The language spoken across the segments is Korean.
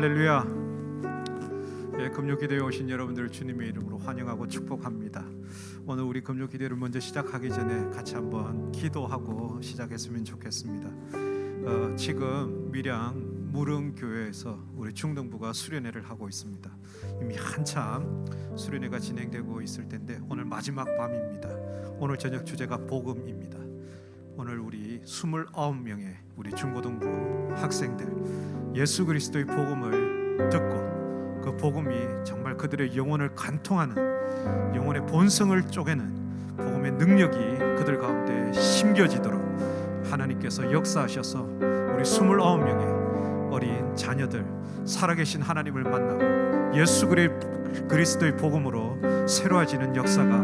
할렐루야. 금요기도에 오신 여러분들을 주님의 이름으로 환영하고 축복합니다. 오늘 우리 금요기도를 먼저 시작하기 전에 같이 한번 기도하고 시작했으면 좋겠습니다. 지금 밀양 무릉교회에서 우리 중등부가 수련회를 하고 있습니다. 이미 한참 수련회가 진행되고 있을 텐데 오늘 마지막 밤입니다. 오늘 저녁 주제가 복음입니다. 오늘 우리 29명의 우리 중고등부 학생들 예수 그리스도의 복음을 듣고 그 복음이 정말 그들의 영혼을 간통하는, 영혼의 본성을 쪼개는 복음의 능력이 그들 가운데 심겨지도록 하나님께서 역사하셔서 우리 29명의 어린 자녀들 살아계신 하나님을 만나고 예수 그리스도의 복음으로 새로워지는 역사가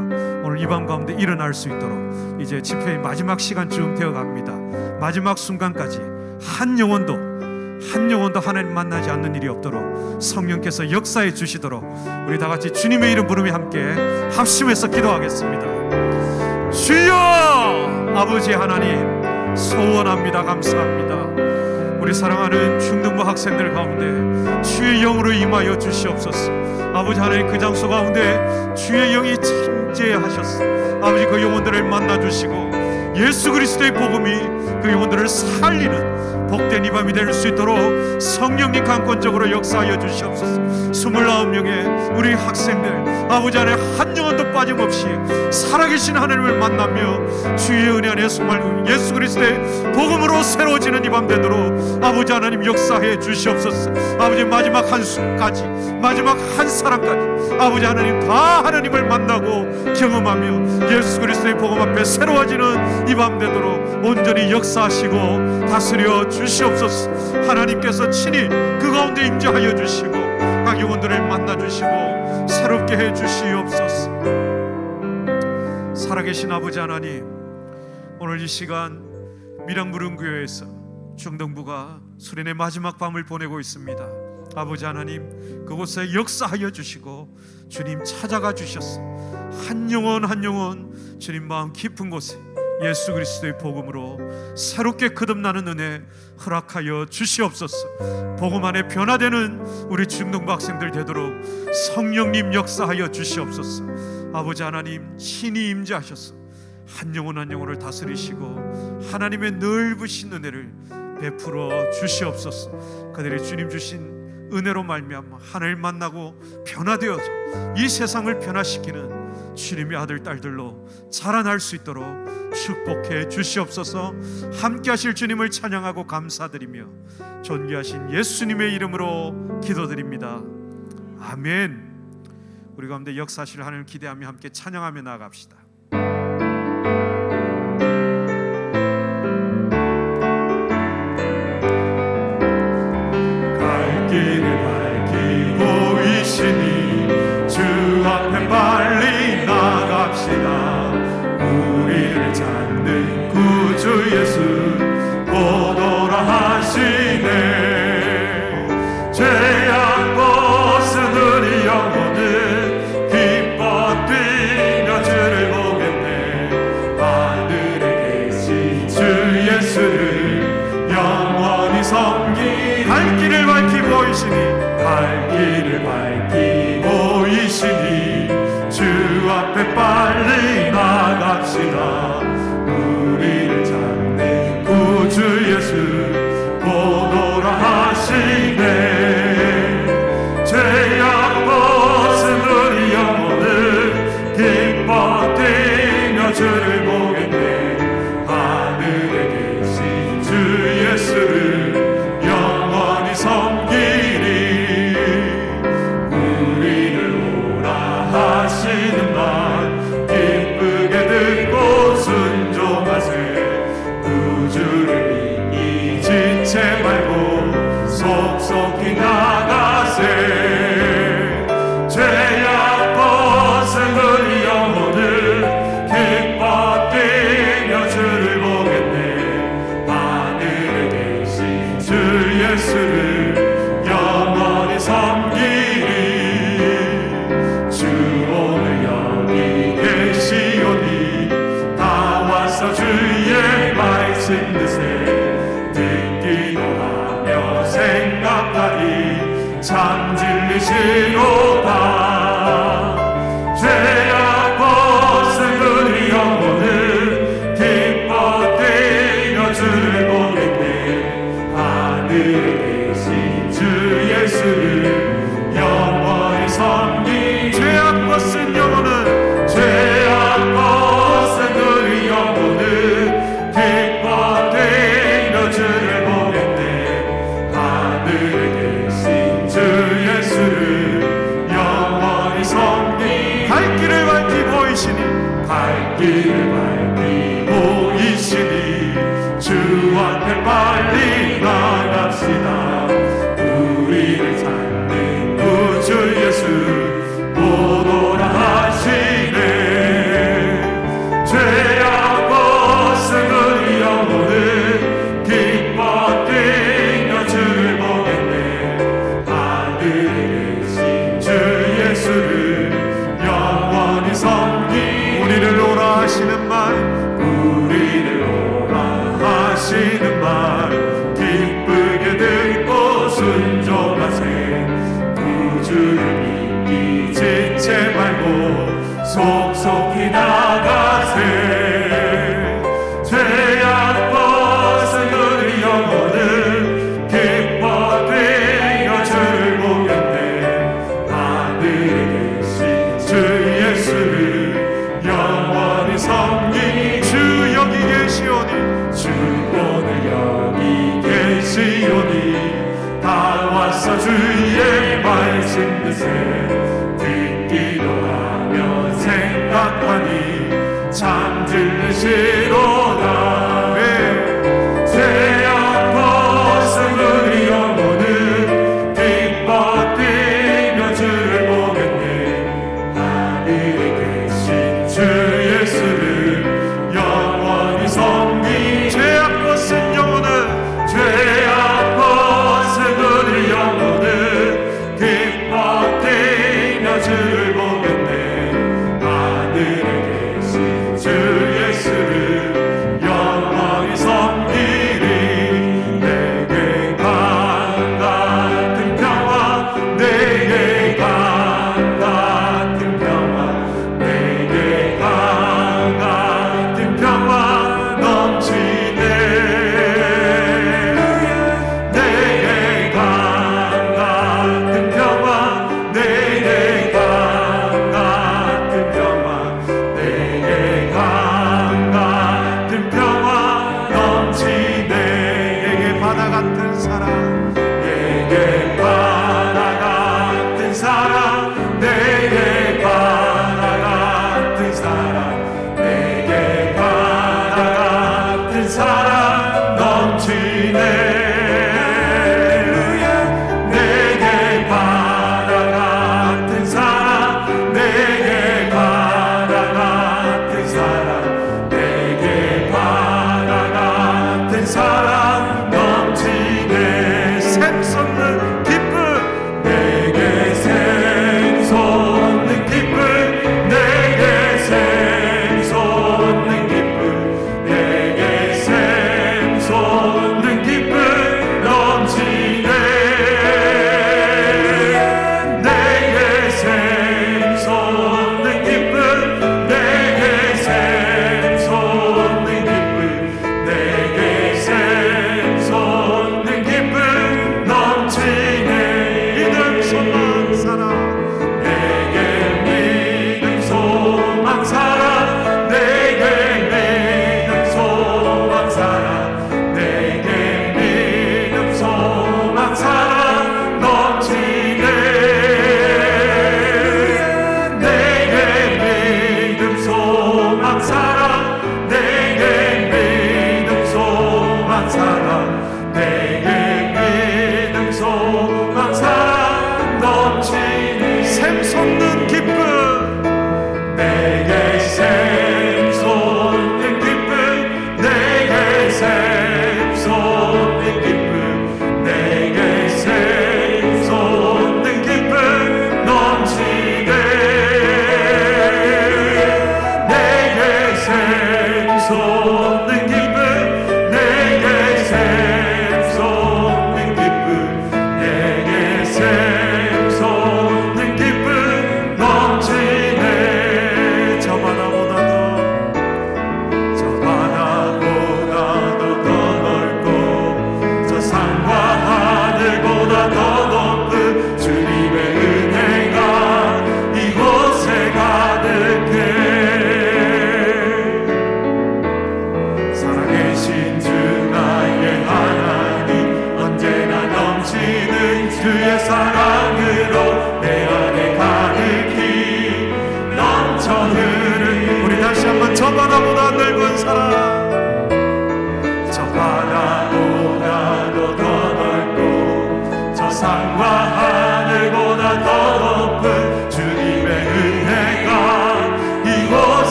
오늘 이 밤 가운데 일어날 수 있도록 이제 집회의 마지막 시간쯤 되어갑니다. 마지막 순간까지 한 영혼도 하나님 만나지 않는 일이 없도록 성령께서 역사해 주시도록 우리 다 같이 주님의 이름 부르며 함께 합심해서 기도하겠습니다. 주여! 아버지 하나님 소원합니다. 감사합니다. 우리 사랑하는 중등부 학생들 가운데 주의 영으로 임하여 주시옵소서. 아버지 하나님 그 장소 가운데 주의 영이 침재하셨어. 아버지 그 영혼들을 만나 주시고 예수 그리스도의 복음이 그 영혼들을 살리는 복된 이 밤이 될 수 있도록 성령님 강권적으로 역사하여 주시옵소서. 29명의 우리 학생들 아버지 안에 한 영혼도 빠짐없이 살아계신 하나님을 만나며 주의 은혜 안에 숨말고 예수 그리스도의 복음으로 새로워지는 이 밤 되도록 아버지 하나님 역사해 주시옵소서. 아버지 마지막 한 순까지 마지막 한 사람까지 아버지 하나님 다 하나님을 만나고 경험하며 예수 그리스도의 복음 앞에 새로워지는 이 밤 되도록 온전히 역사하시고 다스려 주시옵소서. 하나님께서 친히 그 가운데 임재하여 주시고 각 영혼들을 만나 주시고 새롭게 해 주시옵소서. 살아계신 아버지 하나님, 오늘 이 시간 밀양무릉교회에서 중등부가 수련의 마지막 밤을 보내고 있습니다. 아버지 하나님 그곳에 역사하여 주시고 주님 찾아가 주셨어. 한 영혼 한 영혼 주님 마음 깊은 곳에 예수 그리스도의 복음으로 새롭게 거듭나는 은혜 허락하여 주시옵소서. 복음 안에 변화되는 우리 중등부 학생들 되도록 성령님 역사하여 주시옵소서. 아버지 하나님 친히 임재하셔서 한 영혼 한 영혼을 다스리시고 하나님의 넓으신 은혜를 베풀어 주시옵소서. 그들의 주님 주신 은혜로 말미암아 하나님을 만나고 변화되어져 이 세상을 변화시키는 주님의 아들 딸들로 자라날 수 있도록 축복해 주시옵소서. 함께 하실 주님을 찬양하고 감사드리며 존귀하신 예수님의 이름으로 기도드립니다. 아멘. 우리 가운데 역사하실 하나님을 기대하며 함께 찬양하며 나아갑시다. 갈 길을 밝히고 이시니 주 앞에 빨리 나갑시다. 우리를 찾는 구주 예수 보도라 하시네. 죄악 벗은 우리 영혼은 기뻐 뛰며 주를 보겠네. 하늘에 계신 주 예수를 영원히 섬기. 갈 길을 밝히고 이시니 갈 길을 밝히고 이시니 주 앞에 빨리 나갑시다. 우리를 찾는 구주 예수 보도라 하시네. 죄악 벗은 우리 영혼을 기뻐 뛰며 주를 보겠네. 하늘에 계신 주 예수를 영원히 섬기리. 우리를 오라 하시는 말 기쁘게 듣고 순종하세. 구주를 믿기 지체 말고 속속히 나가세. 죄악 벗은 우리 영혼을 기뻐 뛰며 주를 보겠네. 하늘에 계신 주 예수를 영원히 섬기리. 주 오늘 여기 계시오니 다 와서 주의 말씀 듣세. 듣기도 하며 생각하리. 참 진리시로다. 죄악 벗은 우리 영혼은 기뻐 뛰어 주를 보겠네. 하늘에 계신 주 예수를 영원히 섬기. 죄악 벗은 영혼은 죄악 벗은 우리 영혼은 기뻐 뛰어 주를 보겠네. 하늘에 계신 주 예수를 영원히 섬기. 갈 길을 밝히 보이시니 갈 길을 밝히 보이시니 주 앞에 빨리 나갑시다. 우리를 찾는 구주 예수 못 오라 하시네. 죄악 벗은 우리 영혼은 기뻐 뛰어 주를 보겠네. 하늘에 계신 주 예수를 영원히 섬기. 우리를 오라 하시는 말, 우리를 오라 하시는 말 기쁘게 듣고 순종하세. 구주를 믿기 지체 말고 속속히 나가세. 죄악 벗은 우리 영혼은 기뻐 뛰어 주를 보겠네. 하늘에 계신 주 예수를 영원히 섬기. 주 여기 계시오니 주 오늘 여기 계시오니 다 왔어 주의 말씀 듣세. 듣기도 하며 생각하니 참 진리시로다. 죄악 벗은 우리 영혼은 기뻐 뛰며 주를 보겠네. 하늘에 계신 주 예수를 영원히 섬기. 죄악 벗은 영혼은 죄악 벗은 우리 영혼은 기뻐 뛰며 주를 보겠네. 하늘에 계신 주 예수를 영원히 섬기리. 내게 강 같은 평화, 내게 강 같은 평화, 내게 강 같은 평화 넘치네. 내게 강 같은 평화, 내게 강 같은 평화, 내게 강 같은 평화 넘치네. 내게 바다 같은 사랑, 내게 바다 같은 사랑, 내게 바다 같은 사랑, 내게 바다 같은 사랑 넘치네. 내게 바다 같은 사랑, 내게 바다 같은 사랑, 내게 바다 같은 사랑 넘치네.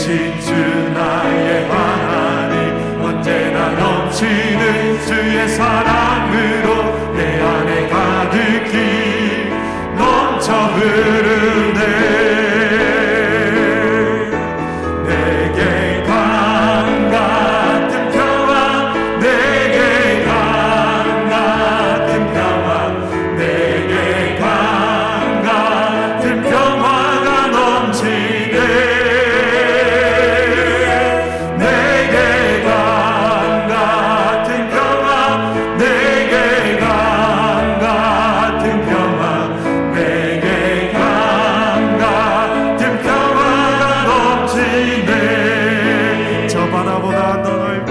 살아계신 주 나의 하나님 언제나 넘치는 주의 사랑으로 내 안에 가득히 넘쳐 흐르네. 내게 강 같은 평화 내게 강 같은 평화 내게 강 같은 평화가 넘치네. 내게 강 같은 평화 내게 강 같은 평화 내게 강 같은 평화가 넘치네. 저 바다보다 더 넓고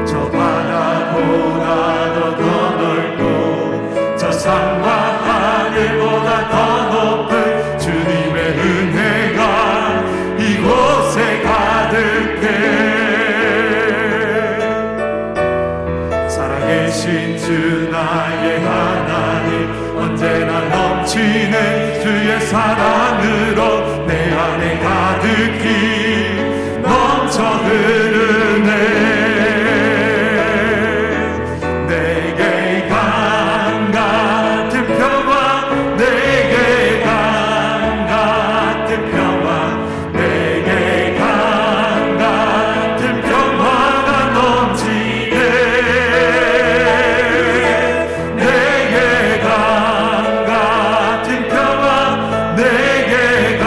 저 바다보다 더 넓고 저 산과 하늘보다 더 높은 주님의 은혜가 이곳에 가득해. 살아계신 주 나의 하나님 언제나 넘치는 주의 사랑으로 내 안에 가득히 넘쳐 흐르네. 내게 강 같은 평화 내게 강 같은 평화 내게 강 같은 평화가 넘치네. 내게 강 같은 평화 내게 강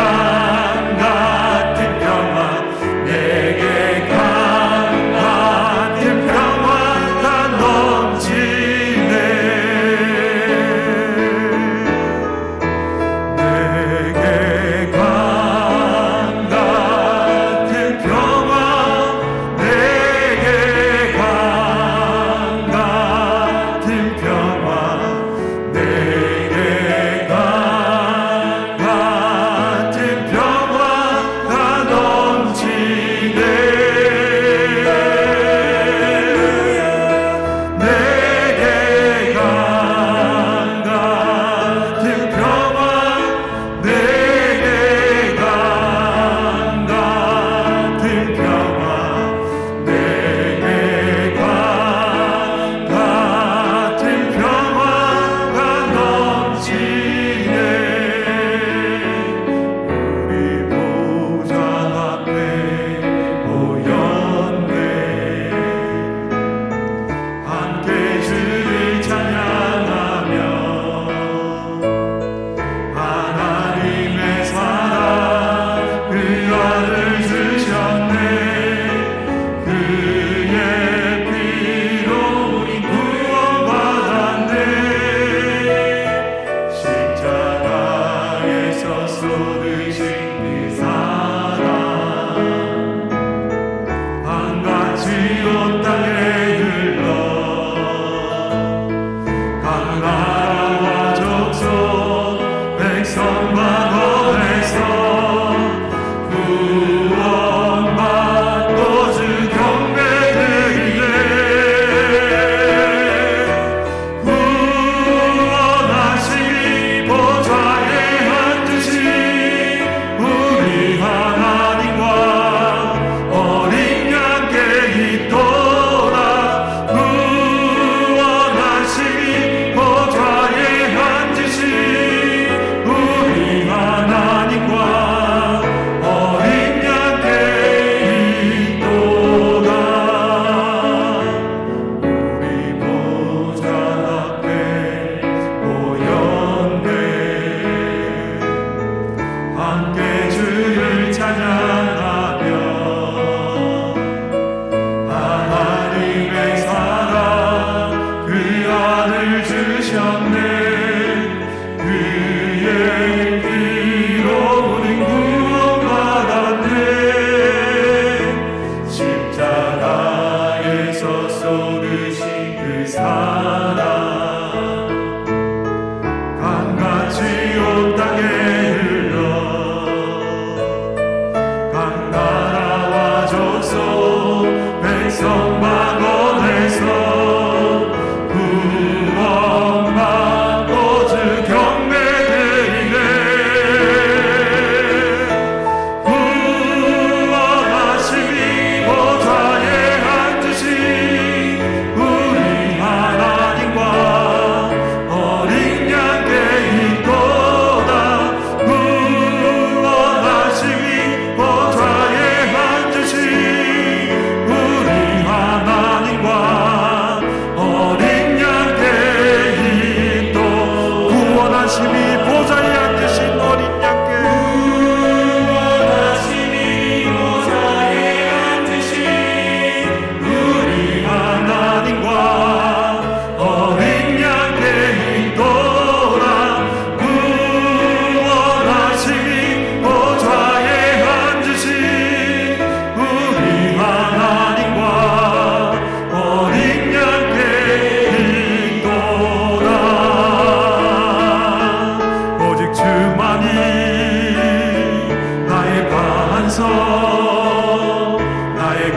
반석 나의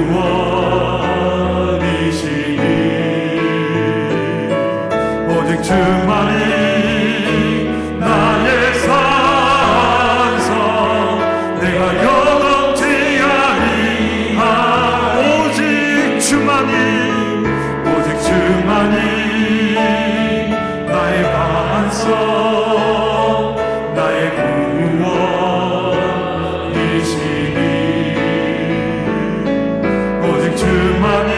구원이시니 오직 주만이 나의 산성 내가 요동치 아니하 오직 주만이 나의 반석 나의 구원이시니 오직 주만이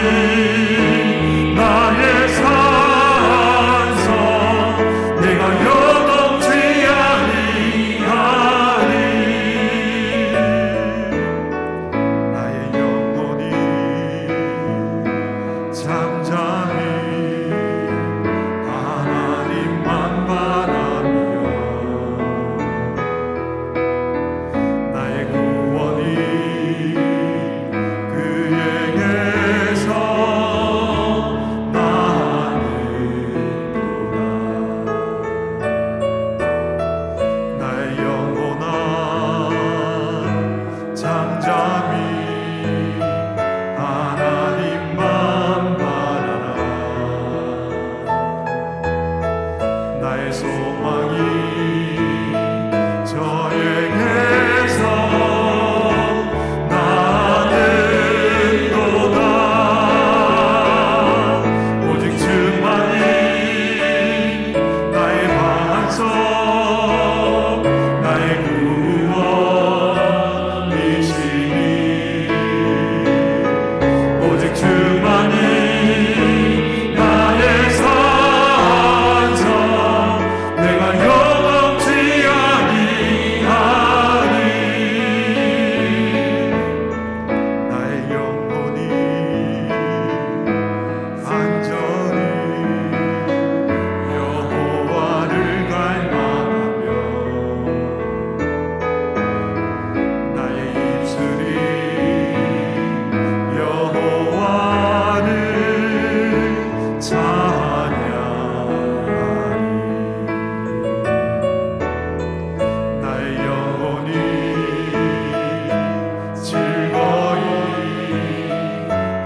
나의 산성 내가 요동치 아니하리 나의 영혼이 잠잠히 하나님만 바라며 나의 구원이 그에게서 나는구나 나의 영혼아 잠잠히 하나님만 바라라 나의 소망이 저에게서 나는도다 오직 주만이 나의 반석 나의 구원이시니 오직 주만이 나의 산성 내가 요동치 아니하리 나의 영혼이 간절히 여호와를 갈망하며 나의 입술이 여호와를 찬양하리 나의 영혼이 즐거이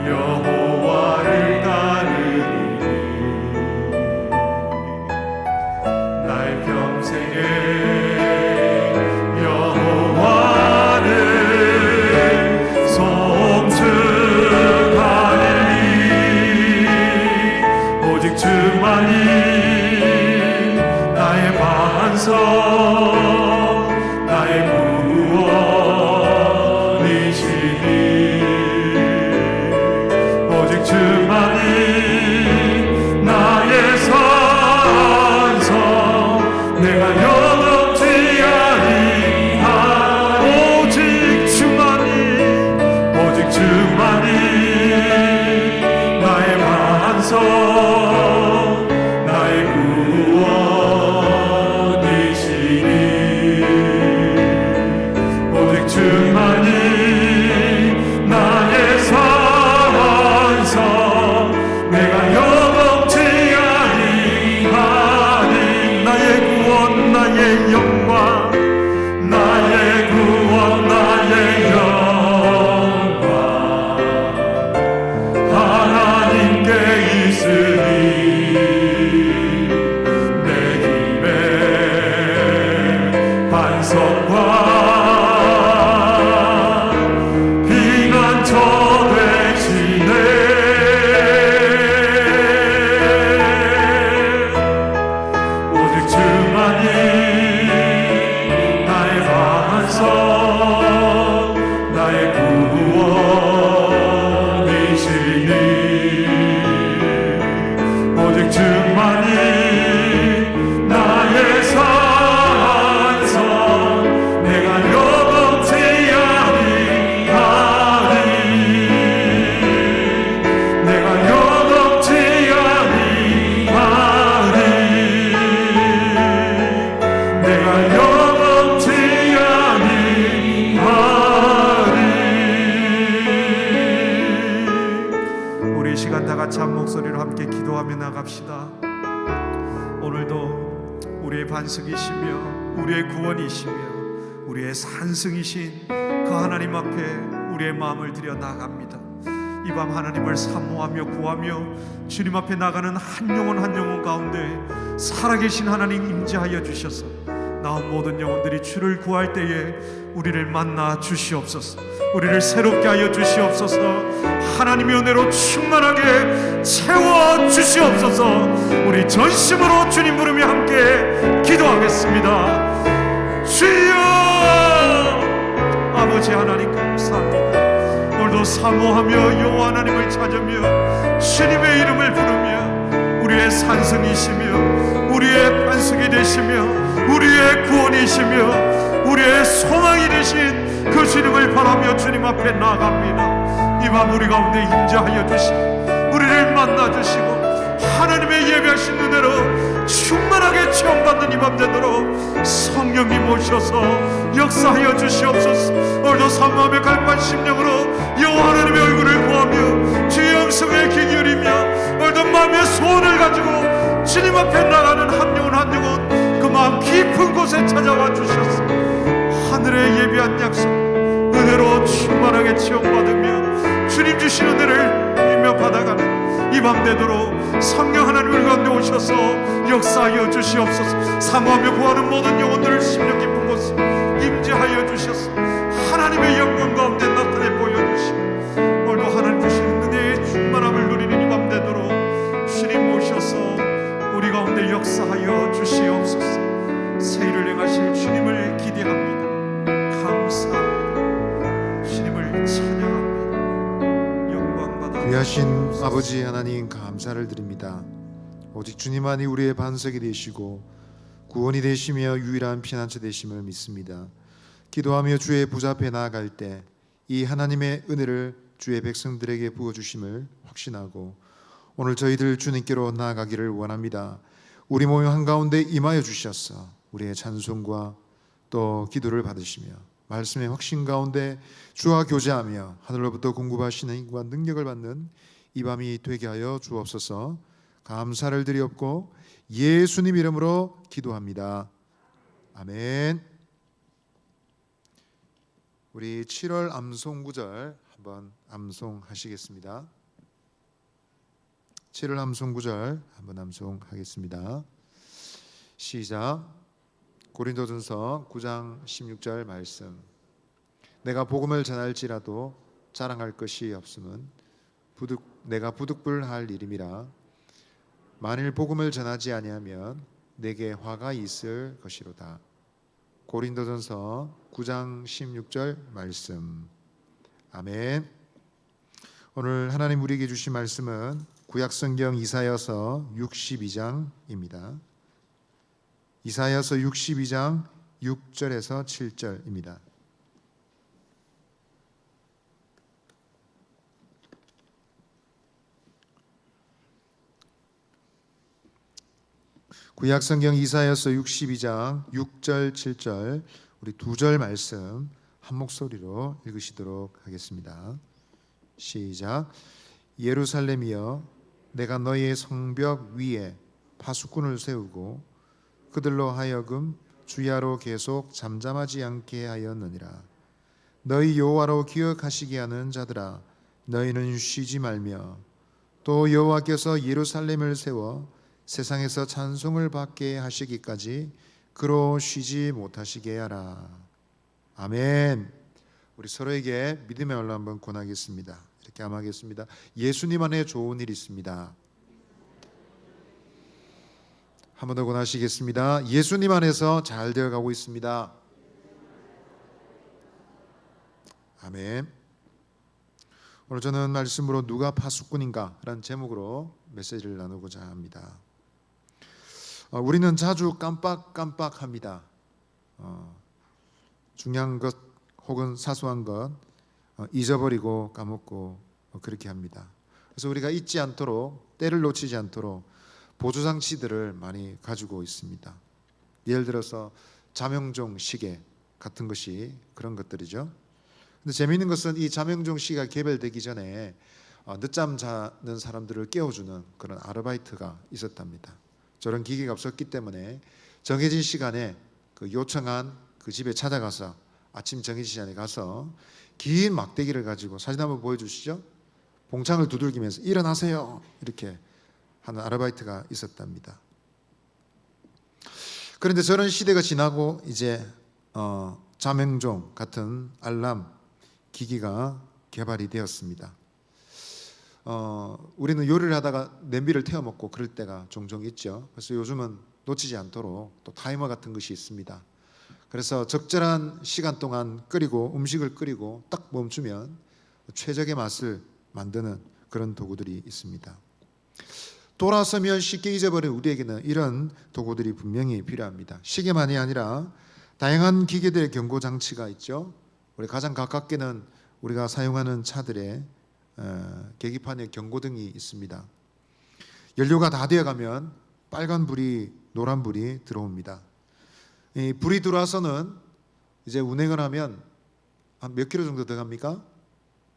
여호와를 따르리 나의 평생에 여호와를 송축하리니 오직 주만이 나의 반석 나의 구원이시니 오직 주만이 나의 산성 내가 요동치 아니하 오직 주만이 나의 반석 나의 구원이시니 오직 주만이 나의 산성 내가 요동치 아니하니 나의 구원 나의 영광 나의 구원 나의 영광 하나님께 있으니 내 힘의 반석과 피난처 되시네 오직 주만이 나의 반석 나의 구원이시니 오직 주만이 나의 산성 내가 요동치 아니하리 내가 요동치 아니하리 내가 요동치 아니하리 우리 이 시간 다 같이 한 목소리로 함께 기도하며 나갑시다. 오늘도 우리의 반석이시며 우리의 구원이시며 우리의 산승이신 그 하나님 앞에 우리의 마음을 들여 나갑니다. 이 밤 하나님을 사모하며 구하며 주님 앞에 나가는 한 영혼 한 영혼 가운데 살아계신 하나님 임재하여 주셔서 나온 모든 영혼들이 주를 구할 때에 우리를 만나 주시옵소서. 우리를 새롭게 하여 주시옵소서. 하나님의 은혜로 충만하게 채워 주시옵소서. 우리 전심으로 주님 부르며 함께 기도하겠습니다. 주여, 아버지 하나님 감사합니다. 오늘도 사모하며 여호와 하나님을 찾으며 주님의 이름을 부르며 우리의 산성이시며 우리의 반석이 되시며 우리의 구원이시며 우리의 소망이 되신 그 주님을 바라며 주님 앞에 나아갑니다. 이 밤 우리 가운데 임재하여 주시고 우리를 만나 주시고 하나님의 예배하신 은혜로 충만하게 체험받는 이 밤 되도록 성령님 오셔서 역사하여 주시옵소서. 오늘도 사모하며 갈판 심령으로 여호와 하나님의 얼굴을 구하며 주의 음성을 귀 기울이며 오늘도 마음의 소원을 가지고 주님 앞에 나가는 한 영혼 한 영혼 그 마음 깊은 곳에 찾아와 주셔서 하늘의 예비한 약속 은혜로 충만하게 체험받으며 주님 주신 은혜를 이며 받아가는 이 밤 되도록 성령 하나님 우리 가운데 오셔서 역사하여 주시옵소서. 사모하며 구하는 모든 영혼들을 심령 깊은 곳에 임재하여 주셔서 하나님의 영광 가운데 나타내 보여주시고 오늘도 하나님 주시는 은혜의 충만함을 누리는 이 밤 되도록 주님 오셔서 우리 가운데 역사하여 주시옵소서. 새 일을 행하실 주님을 기대합니다. 감사합니다. 주님을 찬양합니다. 귀하신 아버지 하나님 감사를 드립니다. 오직 주님만이 우리의 반석이 되시고 구원이 되시며 유일한 피난처 되심을 믿습니다. 기도하며 주의 보좌 앞에 나아갈 때 이 하나님의 은혜를 주의 백성들에게 부어주심을 확신하고 오늘 저희들 주님께로 나아가기를 원합니다. 우리 모임 한가운데 임하여 주셔서 우리의 찬송과 또 기도를 받으시며 말씀의 확신 가운데 주와 교제하며 하늘로부터 공급하시는 힘과 능력을 받는 이 밤이 되게 하여 주옵소서. 감사를 드리옵고 예수님 이름으로 기도합니다. 아멘. 우리 7월 암송 구절 한번 암송하시겠습니다. 7월 암송 구절 한번 암송하겠습니다. 시작. 고린도전서 9장 16절 말씀. 내가 복음을 전할지라도 자랑할 것이 없음은 내가 부득불할 일임이라. 만일 복음을 전하지 아니하면 내게 화가 있을 것이로다. 고린도전서 9장 16절 말씀. 아멘. 오늘 하나님 우리에게 주신 말씀은 구약성경 이사야서 62장입니다. 이사야서 62장 6절에서 7절입니다. 구약성경 이사야서 62장 6절 7절 우리 두 절 말씀 한 목소리로 읽으시도록 하겠습니다. 시작. 예루살렘이여 내가 너희의 성벽 위에 파수꾼을 세우고 그들로 하여금 주야로 계속 잠잠하지 않게 하였느니라. 너희 여호와로 기억하시게 하는 자들아 너희는 쉬지 말며 또 여호와께서 예루살렘을 세워 세상에서 찬송을 받게 하시기까지 그로 쉬지 못하시게 하라. 아멘. 우리 서로에게 믿음의 말로 한번 권하겠습니다. 이렇게 암하겠습니다. 예수님 안에 좋은 일 있습니다. 한 번 더 권하시겠습니다. 예수님 안에서 잘 되어가고 있습니다. 아멘. 오늘 저는 말씀으로 누가 파수꾼인가 라는 제목으로 메시지를 나누고자 합니다. 우리는 자주 깜빡합니다. 중요한 것 혹은 사소한 것 잊어버리고 까먹고 그렇게 합니다. 그래서 우리가 잊지 않도록 때를 놓치지 않도록 보조장치들을 많이 가지고 있습니다. 예를 들어서 자명종 시계 같은 것이 그런 것들이죠. 근데 재미있는 것은 이 자명종 시계가 개발되기 전에 늦잠 자는 사람들을 깨워주는 그런 아르바이트가 있었답니다. 저런 기계가 없었기 때문에 정해진 시간에 그 요청한 그 그 집에 찾아가서 아침 정해지기 전에 가서 긴 막대기를 가지고 사진 한번 보여주시죠. 봉창을 두들기면서 일어나세요 이렇게 하는 아르바이트가 있었답니다. 그런데 저런 시대가 지나고 이제 자명종 같은 알람 기기가 개발이 되었습니다. 우리는 요리를 하다가 냄비를 태워 먹고 그럴 때가 종종 있죠. 그래서 요즘은 놓치지 않도록 또 타이머 같은 것이 있습니다. 그래서 적절한 시간 동안 끓이고 음식을 끓이고 딱 멈추면 최적의 맛을 만드는 그런 도구들이 있습니다. 돌아서면 쉽게 잊어버린 우리에게는 이런 도구들이 분명히 필요합니다. 시계만이 아니라 다양한 기계들의 경고 장치가 있죠. 우리 가장 가깝게는 우리가 사용하는 차들의 계기판에 경고등이 있습니다. 연료가 다 되어가면 빨간 불이 노란 불이 들어옵니다. 이 불이 들어와서는 이제 운행을 하면 한 몇 킬로 정도 들어갑니까?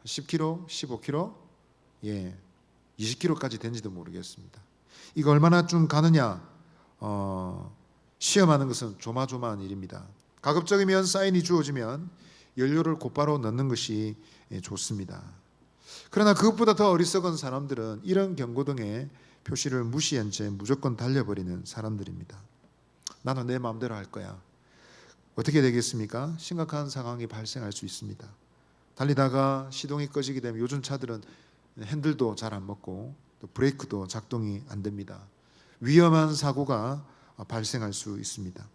10킬로, 15킬로, 20킬로까지 되는지도 모르겠습니다. 이거 얼마나 좀 가느냐 시험하는 것은 조마조마한 일입니다. 가급적이면 사인이 주어지면 연료를 곧바로 넣는 것이 좋습니다. 그러나 그것보다 더 어리석은 사람들은 이런 경고등의 표시를 무시한 채 무조건 달려버리는 사람들입니다. 나는 내 마음대로 할 거야. 어떻게 되겠습니까? 심각한 상황이 발생할 수 있습니다. 달리다가 시동이 꺼지게 되면 요즘 차들은 핸들도 잘 안 먹고 또 브레이크도 작동이 안 됩니다. 위험한 사고가 발생할 수 있습니다.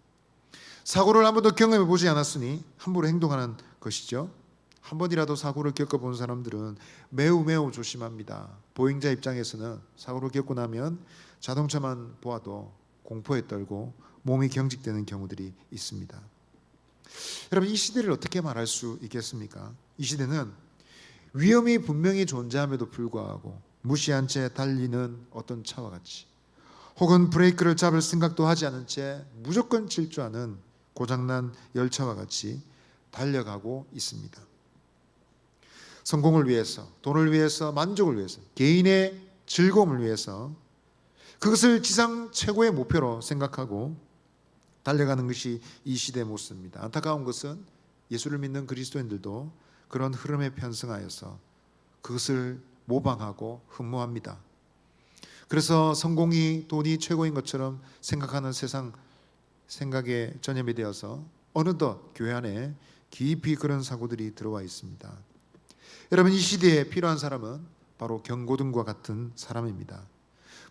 사고를 한 번도 경험해 보지 않았으니 함부로 행동하는 것이죠. 한 번이라도 사고를 겪어본 사람들은 매우 매우 조심합니다. 보행자 입장에서는 사고를 겪고 나면 자동차만 보아도 공포에 떨고 몸이 경직되는 경우들이 있습니다. 여러분, 이 시대를 어떻게 말할 수 있겠습니까? 이 시대는 위험이 분명히 존재함에도 불구하고 무시한 채 달리는 어떤 차와 같이, 혹은 브레이크를 잡을 생각도 하지 않은 채 무조건 질주하는 고장난 열차와 같이 달려가고 있습니다. 성공을 위해서, 돈을 위해서, 만족을 위해서, 개인의 즐거움을 위해서 그것을 지상 최고의 목표로 생각하고 달려가는 것이 이 시대의 모습입니다. 안타까운 것은 예수를 믿는 그리스도인들도 그런 흐름에 편승하여서 그것을 모방하고 흠모합니다. 그래서 성공이, 돈이 최고인 것처럼 생각하는 세상 생각에 전염이 되어서 어느덧 교회 안에 깊이 그런 사고들이 들어와 있습니다. 여러분, 이 시대에 필요한 사람은 바로 경고등과 같은 사람입니다.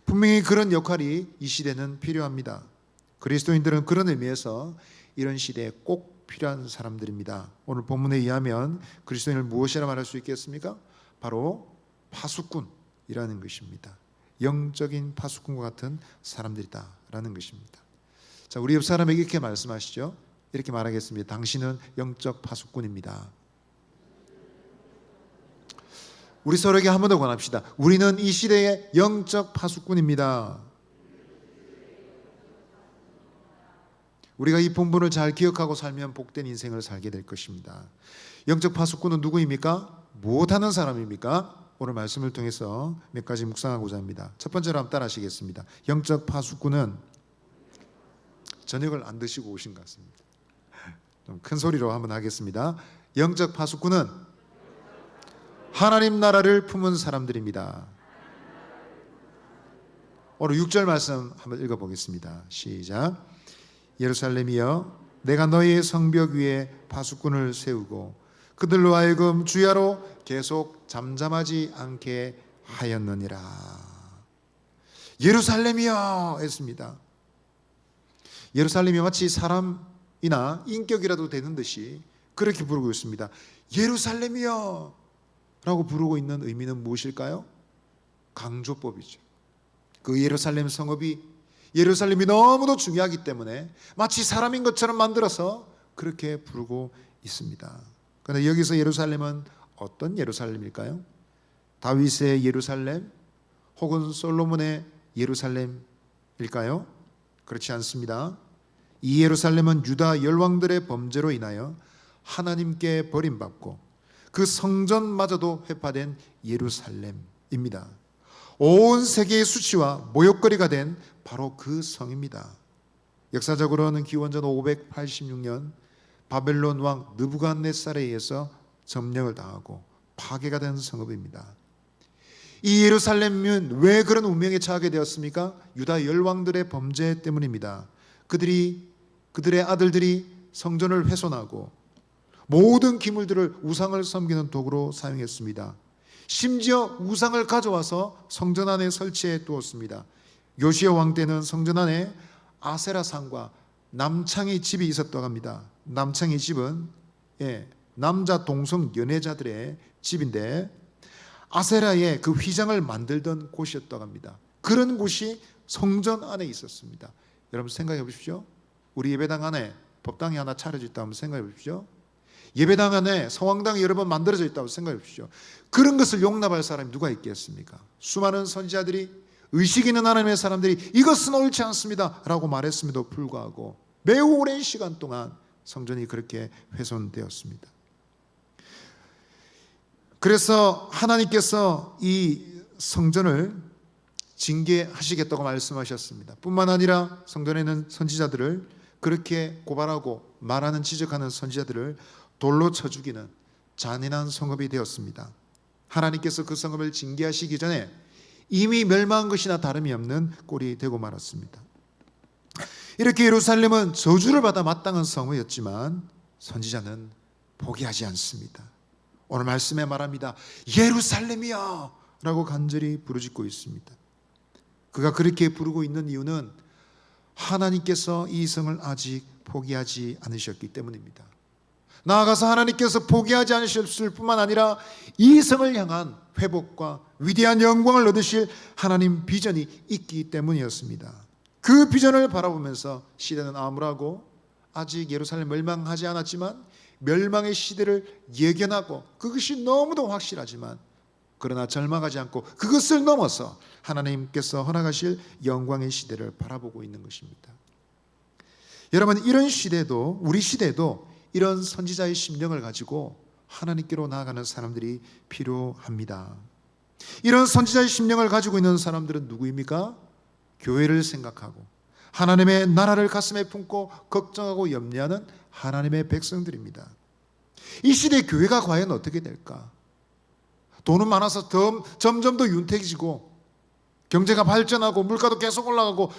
분명히 그런 역할이 이 시대는 필요합니다. 그리스도인들은 그런 의미에서 이런 시대에 꼭 필요한 사람들입니다. 오늘 본문에 의하면 그리스도인을 무엇이라 말할 수 있겠습니까? 바로 파수꾼이라는 것입니다. 영적인 파수꾼과 같은 사람들이다라는 것입니다. 자, 우리 옆 사람에게 이렇게 말씀하시죠. 이렇게 말하겠습니다. 당신은 영적 파수꾼입니다. 우리 서로에게 한 번 더 권합시다. 우리는 이 시대의 영적 파수꾼입니다. 우리가 이 본분을 잘 기억하고 살면 복된 인생을 살게 될 것입니다. 영적 파수꾼은 누구입니까? 무엇하는 사람입니까? 오늘 말씀을 통해서 몇 가지 묵상하고자 합니다. 첫 번째로 한번 따라 하시겠습니다. 영적 파수꾼은 저녁을 안 드시고 오신 것 같습니다. 좀 큰 소리로 한번 하겠습니다. 영적 파수꾼은 하나님 나라를 품은 사람들입니다. 오늘 6절 말씀 한번 읽어보겠습니다. 시작. 예루살렘이여, 내가 너희의 성벽 위에 파수꾼을 세우고 그들로 하여금 주야로 계속 잠잠하지 않게 하였느니라. 예루살렘이여 했습니다. 예루살렘이 마치 사람이나 인격이라도 되는 듯이 그렇게 부르고 있습니다. 예루살렘이여 라고 부르고 있는 의미는 무엇일까요? 강조법이죠. 그 예루살렘 성읍이, 예루살렘이 너무도 중요하기 때문에 마치 사람인 것처럼 만들어서 그렇게 부르고 있습니다. 그런데 여기서 예루살렘은 어떤 예루살렘일까요? 다윗의 예루살렘 혹은 솔로몬의 예루살렘일까요? 그렇지 않습니다. 이 예루살렘은 유다 열왕들의 범죄로 인하여 하나님께 버림받고 그 성전마저도 회파된 예루살렘입니다. 온 세계의 수치와 모욕거리가 된 바로 그 성입니다. 역사적으로는 기원전 586년 바벨론 왕 느부갓네살에 의해서 점령을 당하고 파괴가 된 성읍입니다. 이 예루살렘은 왜 그런 운명에 처하게 되었습니까? 유다 열왕들의 범죄 때문입니다. 그들의 아들들이 성전을 훼손하고 모든 기물들을 우상을 섬기는 도구로 사용했습니다. 심지어 우상을 가져와서 성전 안에 설치해 두었습니다. 요시야 왕 때는 성전 안에 아세라상과 남창의 집이 있었다고 합니다. 남창의 집은 남자 동성 연애자들의 집인데 아세라의 그 휘장을 만들던 곳이었다고 합니다. 그런 곳이 성전 안에 있었습니다. 여러분 생각해 보십시오. 우리 예배당 안에 법당이 하나 차려져 있다면 생각해 보십시오. 예배당 안에 성황당이 여러 번 만들어져 있다고 생각해 보십시오. 그런 것을 용납할 사람이 누가 있겠습니까? 수많은 선지자들이, 의식 있는 하나님의 사람들이 이것은 옳지 않습니다 라고 말했음에도 불구하고 매우 오랜 시간 동안 성전이 그렇게 훼손되었습니다. 그래서 하나님께서 이 성전을 징계하시겠다고 말씀하셨습니다. 뿐만 아니라 성전에 있는 선지자들을 그렇게 고발하고 말하는, 지적하는 선지자들을 돌로 쳐 죽이는 잔인한 성읍이 되었습니다. 하나님께서 그 성읍을 징계하시기 전에 이미 멸망한 것이나 다름이 없는 꼴이 되고 말았습니다. 이렇게 예루살렘은 저주를 받아 마땅한 성읍이었지만 선지자는 포기하지 않습니다. 오늘 말씀에 말합니다. 예루살렘이야 라고 간절히 부르짖고 있습니다. 그가 그렇게 부르고 있는 이유는 하나님께서 이 성을 아직 포기하지 않으셨기 때문입니다. 나아가서 하나님께서 포기하지 않으셨을 뿐만 아니라 이 성을 향한 회복과 위대한 영광을 얻으실 하나님 비전이 있기 때문이었습니다. 그 비전을 바라보면서 시대는 암울하고 아직 예루살렘 멸망하지 않았지만 멸망의 시대를 예견하고 그것이 너무도 확실하지만 그러나 절망하지 않고 그것을 넘어서 하나님께서 허락하실 영광의 시대를 바라보고 있는 것입니다. 여러분, 이런 시대도, 우리 시대도 이런 선지자의 심령을 가지고 하나님께로 나아가는 사람들이 필요합니다. 이런 선지자의 심령을 가지고 있는 사람들은 누구입니까? 교회를 생각하고 하나님의 나라를 가슴에 품고 걱정하고 염려하는 하나님의 백성들입니다. 이 시대의 교회가 과연 어떻게 될까? 돈은 많아서 점점 더 윤택해지고 경제가 발전하고 물가도 계속 올라가고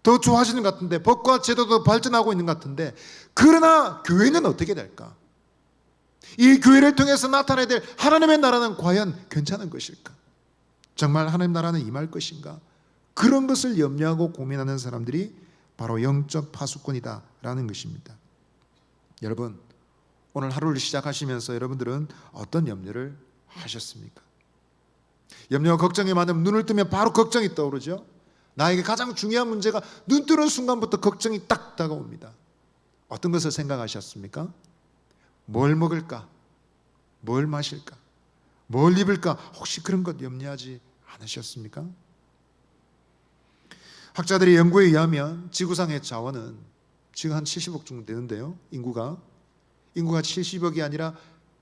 더 좋아지는 것 같은데, 법과 제도도 발전하고 있는 것 같은데, 그러나 교회는 어떻게 될까? 이 교회를 통해서 나타나야 될 하나님의 나라는 과연 괜찮은 것일까? 정말 하나님 나라는 임할 것인가? 그런 것을 염려하고 고민하는 사람들이 바로 영적 파수꾼이다라는 것입니다. 여러분, 오늘 하루를 시작하시면서 여러분들은 어떤 염려를 하셨습니까? 염려와 걱정이 많으면 눈을 뜨면 바로 걱정이 떠오르죠. 나에게 가장 중요한 문제가 눈 뜨는 순간부터 걱정이 딱 다가옵니다. 어떤 것을 생각하셨습니까? 뭘 먹을까? 뭘 마실까? 뭘 입을까? 혹시 그런 것 염려하지 않으셨습니까? 학자들의 연구에 의하면 지구상의 자원은 지금 한 70억 정도 되는데요. 인구가 70억이 아니라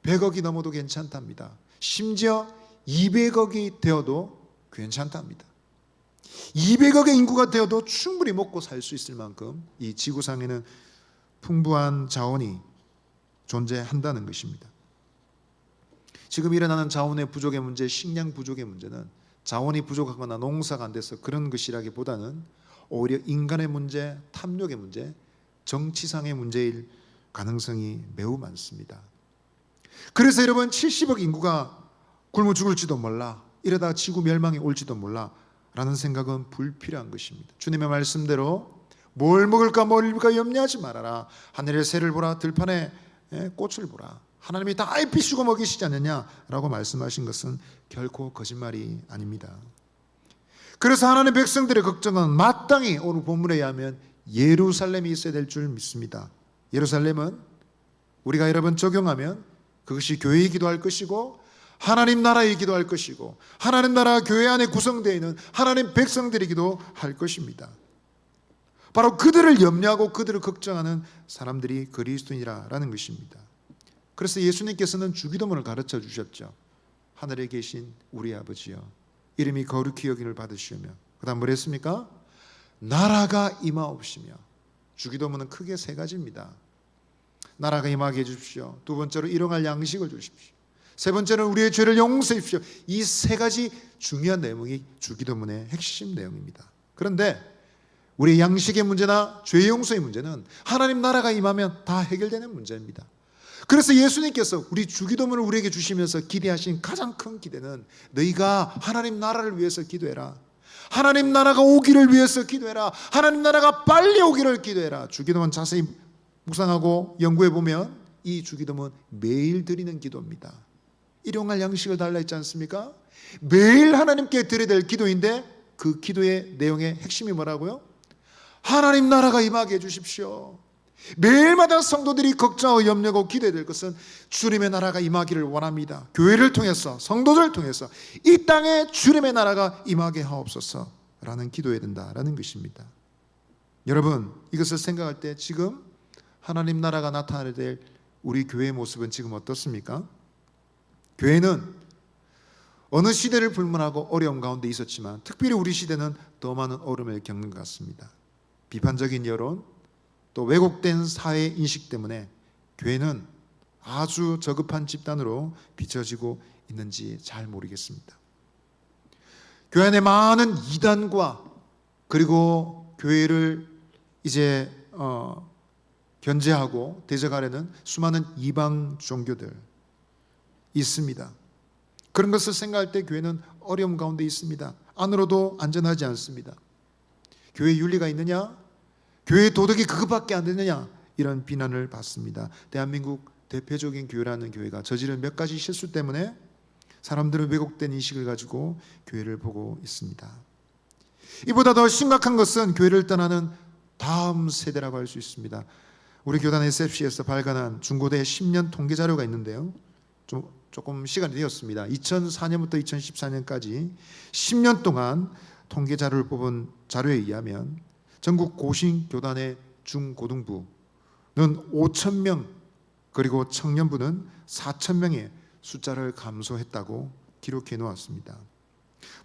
100억이 넘어도 괜찮답니다. 심지어 200억이 되어도 괜찮답니다. 200억의 인구가 되어도 충분히 먹고 살 수 있을 만큼 이 지구상에는 풍부한 자원이 존재한다는 것입니다. 지금 일어나는 자원의 부족의 문제, 식량 부족의 문제는 자원이 부족하거나 농사가 안 돼서 그런 것이라기보다는 오히려 인간의 문제, 탐욕의 문제, 정치상의 문제일 가능성이 매우 많습니다. 그래서 여러분, 70억 인구가 굶어 죽을지도 몰라, 이러다가 지구 멸망이 올지도 몰라 라는 생각은 불필요한 것입니다. 주님의 말씀대로 뭘 먹을까 뭘 입을까 염려하지 말아라. 하늘의 새를 보라, 들판의 꽃을 보라. 하나님이 다 비추고 먹이시지 않느냐라고 말씀하신 것은 결코 거짓말이 아닙니다. 그래서 하나님의 백성들의 걱정은 마땅히 오늘 본문에 의하면 예루살렘이 있어야 될 줄 믿습니다. 예루살렘은 우리가 여러분 적용하면 그것이 교회이기도 할 것이고 하나님 나라이기도 할 것이고 하나님 나라 교회 안에 구성되어 있는 하나님 백성들이기도 할 것입니다. 바로 그들을 염려하고 그들을 걱정하는 사람들이 그리스도인이라는 것입니다. 그래서 예수님께서는 주기도문을 가르쳐 주셨죠. 하늘에 계신 우리 아버지여, 이름이 거룩히 여김을 받으시오며, 그 다음 뭐랬습니까? 나라가 임하옵시며. 주기도문은 크게 세 가지입니다. 나라가 임하게 해주십시오. 두 번째로 일용할 양식을 주십시오. 세 번째는 우리의 죄를 용서해 주십시오. 이 세 가지 중요한 내용이 주기도문의 핵심 내용입니다. 그런데 우리의 양식의 문제나 죄 용서의 문제는 하나님 나라가 임하면 다 해결되는 문제입니다. 그래서 예수님께서 우리 주기도문을 우리에게 주시면서 기대하신 가장 큰 기대는 너희가 하나님 나라를 위해서 기도해라. 하나님 나라가 오기를 위해서 기도해라. 하나님 나라가 빨리 오기를 기도해라. 주기도문 자세히 묵상하고 연구해 보면 이 주기도문 매일 드리는 기도입니다. 일용할 양식을 달라 했지 않습니까? 매일 하나님께 드려야 될 기도인데 그 기도의 내용의 핵심이 뭐라고요? 하나님 나라가 임하게 해주십시오. 매일마다 성도들이 걱정하고 염려하고 기도해야 될 것은 주님의 나라가 임하기를 원합니다. 교회를 통해서, 성도들을 통해서 이 땅에 주님의 나라가 임하게 하옵소서 라는 기도해야 된다라는 것입니다. 여러분, 이것을 생각할 때 지금 하나님 나라가 나타나야 될 우리 교회의 모습은 지금 어떻습니까? 교회는 어느 시대를 불문하고 어려움 가운데 있었지만 특별히 우리 시대는 더 많은 어려움을 겪는 것 같습니다. 비판적인 여론, 또 왜곡된 사회 인식 때문에 교회는 아주 저급한 집단으로 비춰지고 있는지 잘 모르겠습니다. 교회 안에 많은 이단과 그리고 교회를 이제 견제하고 대적하려는 수많은 이방 종교들 있습니다. 그런 것을 생각할 때 교회는 어려움 가운데 있습니다. 안으로도 안전하지 않습니다. 교회 윤리가 있느냐? 교회의 도덕이 그것밖에 안 되느냐? 이런 비난을 받습니다. 대한민국 대표적인 교회라는 교회가 저지른 몇 가지 실수 때문에 사람들은 왜곡된 인식을 가지고 교회를 보고 있습니다. 이보다 더 심각한 것은 교회를 떠나는 다음 세대라고 할 수 있습니다. 우리 교단 SFC에서 발간한 중고대 10년 통계 자료가 있는데요. 조금 시간이 되었습니다. 2004년부터 2014년까지 10년 동안 통계 자료를 뽑은 자료에 의하면 전국 고신 교단의 중고등부는 5,000명 그리고 청년부는 4,000명의 숫자를 감소했다고 기록해 놓았습니다.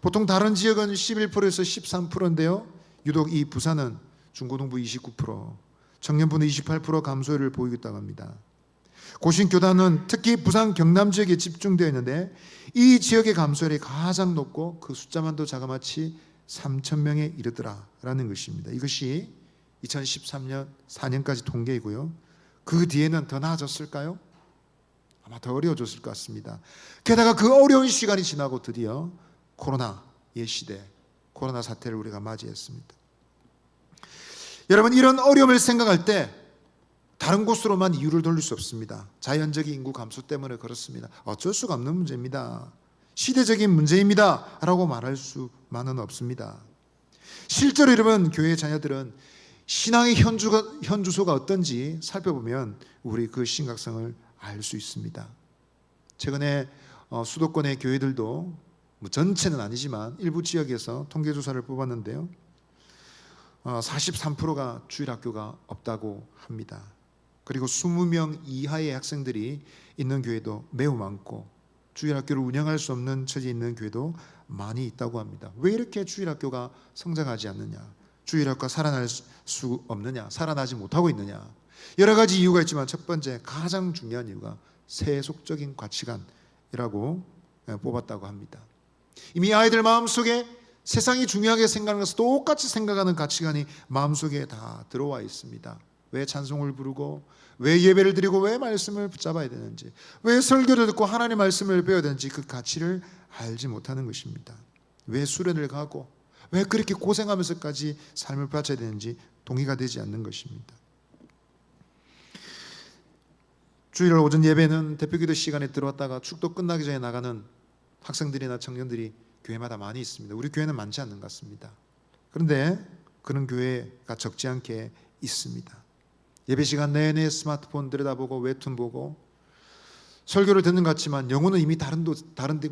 보통 다른 지역은 11%에서 13%인데요. 유독 이 부산은 중고등부 29%, 청년부는 28% 감소율을 보이고 있다고 합니다. 고신교단은 특히 부산 경남 지역에 집중되어 있는데 이 지역의 감소율이 가장 높고 그 숫자만도 자그마치 3,000명에 이르더라라는 것입니다. 이것이 2013년 4년까지 통계이고요. 그 뒤에는 더 나아졌을까요? 아마 더 어려워졌을 것 같습니다. 게다가 그 어려운 시간이 지나고 드디어 코로나의 시대, 코로나 사태를 우리가 맞이했습니다. 여러분, 이런 어려움을 생각할 때 다른 곳으로만 이유를 돌릴 수 없습니다. 자연적인 인구 감소 때문에 그렇습니다. 어쩔 수가 없는 문제입니다. 시대적인 문제입니다 라고 말할 수만은 없습니다. 실제로 여러분, 교회 자녀들은 신앙의 현주소가 어떤지 살펴보면 우리 그 심각성을 알 수 있습니다. 최근에 수도권의 교회들도 전체는 아니지만 일부 지역에서 통계조사를 뽑았는데요. 43%가 주일학교가 없다고 합니다. 그리고 20명 이하의 학생들이 있는 교회도 매우 많고 주일학교를 운영할 수 없는 처지에 있는 교회도 많이 있다고 합니다. 왜 이렇게 주일학교가 성장하지 않느냐? 주일학교가 살아날 수 없느냐? 살아나지 못하고 있느냐? 여러 가지 이유가 있지만 첫 번째, 가장 중요한 이유가 세속적인 가치관이라고 뽑았다고 합니다. 이미 아이들 마음속에 세상이 중요하게 생각하는 것을 똑같이 생각하는 가치관이 마음속에 다 들어와 있습니다. 왜 찬송을 부르고, 왜 예배를 드리고, 왜 말씀을 붙잡아야 되는지, 왜 설교를 듣고 하나님의 말씀을 배워야 되는지 그 가치를 알지 못하는 것입니다. 왜 수련을 가고, 왜 그렇게 고생하면서까지 삶을 바쳐야 되는지 동의가 되지 않는 것입니다. 주일 오전 예배는 대표기도 시간에 들어왔다가 축도 끝나기 전에 나가는 학생들이나 청년들이 교회마다 많이 있습니다. 우리 교회는 많지 않는 것 같습니다. 그런데 그런 교회가 적지 않게 있습니다. 예배 시간 내내 스마트폰 들여다보고 웹툰 보고 설교를 듣는 것 같지만 영혼은 이미 다른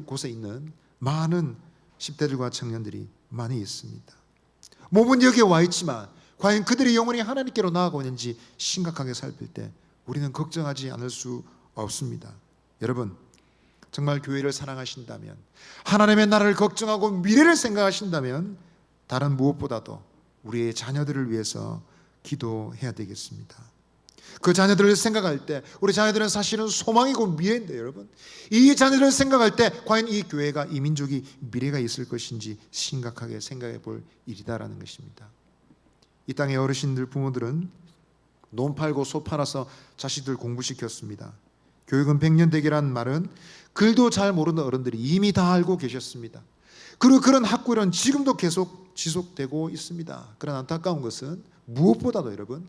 곳에 있는 많은 10대들과 청년들이 많이 있습니다. 몸은 여기에 와 있지만 과연 그들의 영혼이 하나님께로 나아가고 있는지 심각하게 살필 때 우리는 걱정하지 않을 수 없습니다. 여러분, 정말 교회를 사랑하신다면, 하나님의 나라를 걱정하고 미래를 생각하신다면 다른 무엇보다도 우리의 자녀들을 위해서 기도해야 되겠습니다. 그 자녀들을 생각할 때 우리 자녀들은 사실은 소망이고 미래인데 여러분, 이 자녀들을 생각할 때 과연 이 교회가, 이 민족이 미래가 있을 것인지 심각하게 생각해 볼 일이다라는 것입니다. 이 땅의 어르신들, 부모들은 논 팔고 소 팔아서 자식들 공부시켰습니다. 교육은 백년대계라는 말은 글도 잘 모르는 어른들이 이미 다 알고 계셨습니다. 그리고 그런 학구는 지금도 계속 지속되고 있습니다. 그런 안타까운 것은 무엇보다도 여러분,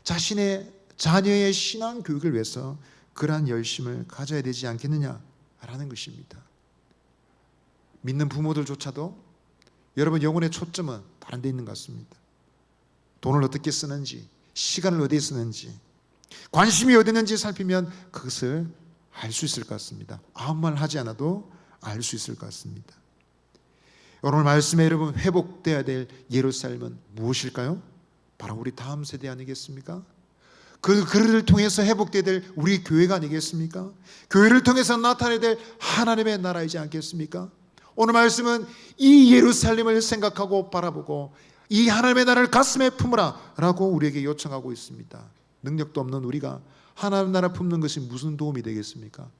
자신의 자녀의 신앙 교육을 위해서 그러한 열심을 가져야 되지 않겠느냐라는 것입니다. 믿는 부모들조차도 여러분 영혼의 초점은 다른 데 있는 것 같습니다. 돈을 어떻게 쓰는지, 시간을 어디에 쓰는지, 관심이 어디 있는지 살피면 그것을 알 수 있을 것 같습니다. 아무 말 하지 않아도 알 수 있을 것 같습니다. 오늘 말씀에 여러분, 회복되어야 될 예루살렘은 무엇일까요? 바로 우리 다음 세대 아니겠습니까? 그들을 통해서 회복되어야 될 우리 교회가 아니겠습니까? 교회를 통해서 나타나야 될 하나님의 나라이지 않겠습니까? 오늘 말씀은 이 예루살렘을 생각하고 바라보고 이 하나님의 나라를 가슴에 품으라 라고 우리에게 요청하고 있습니다. 능력도 없는 우리가 하나님 나라 품는 것이 무슨 도움이 되겠습니까?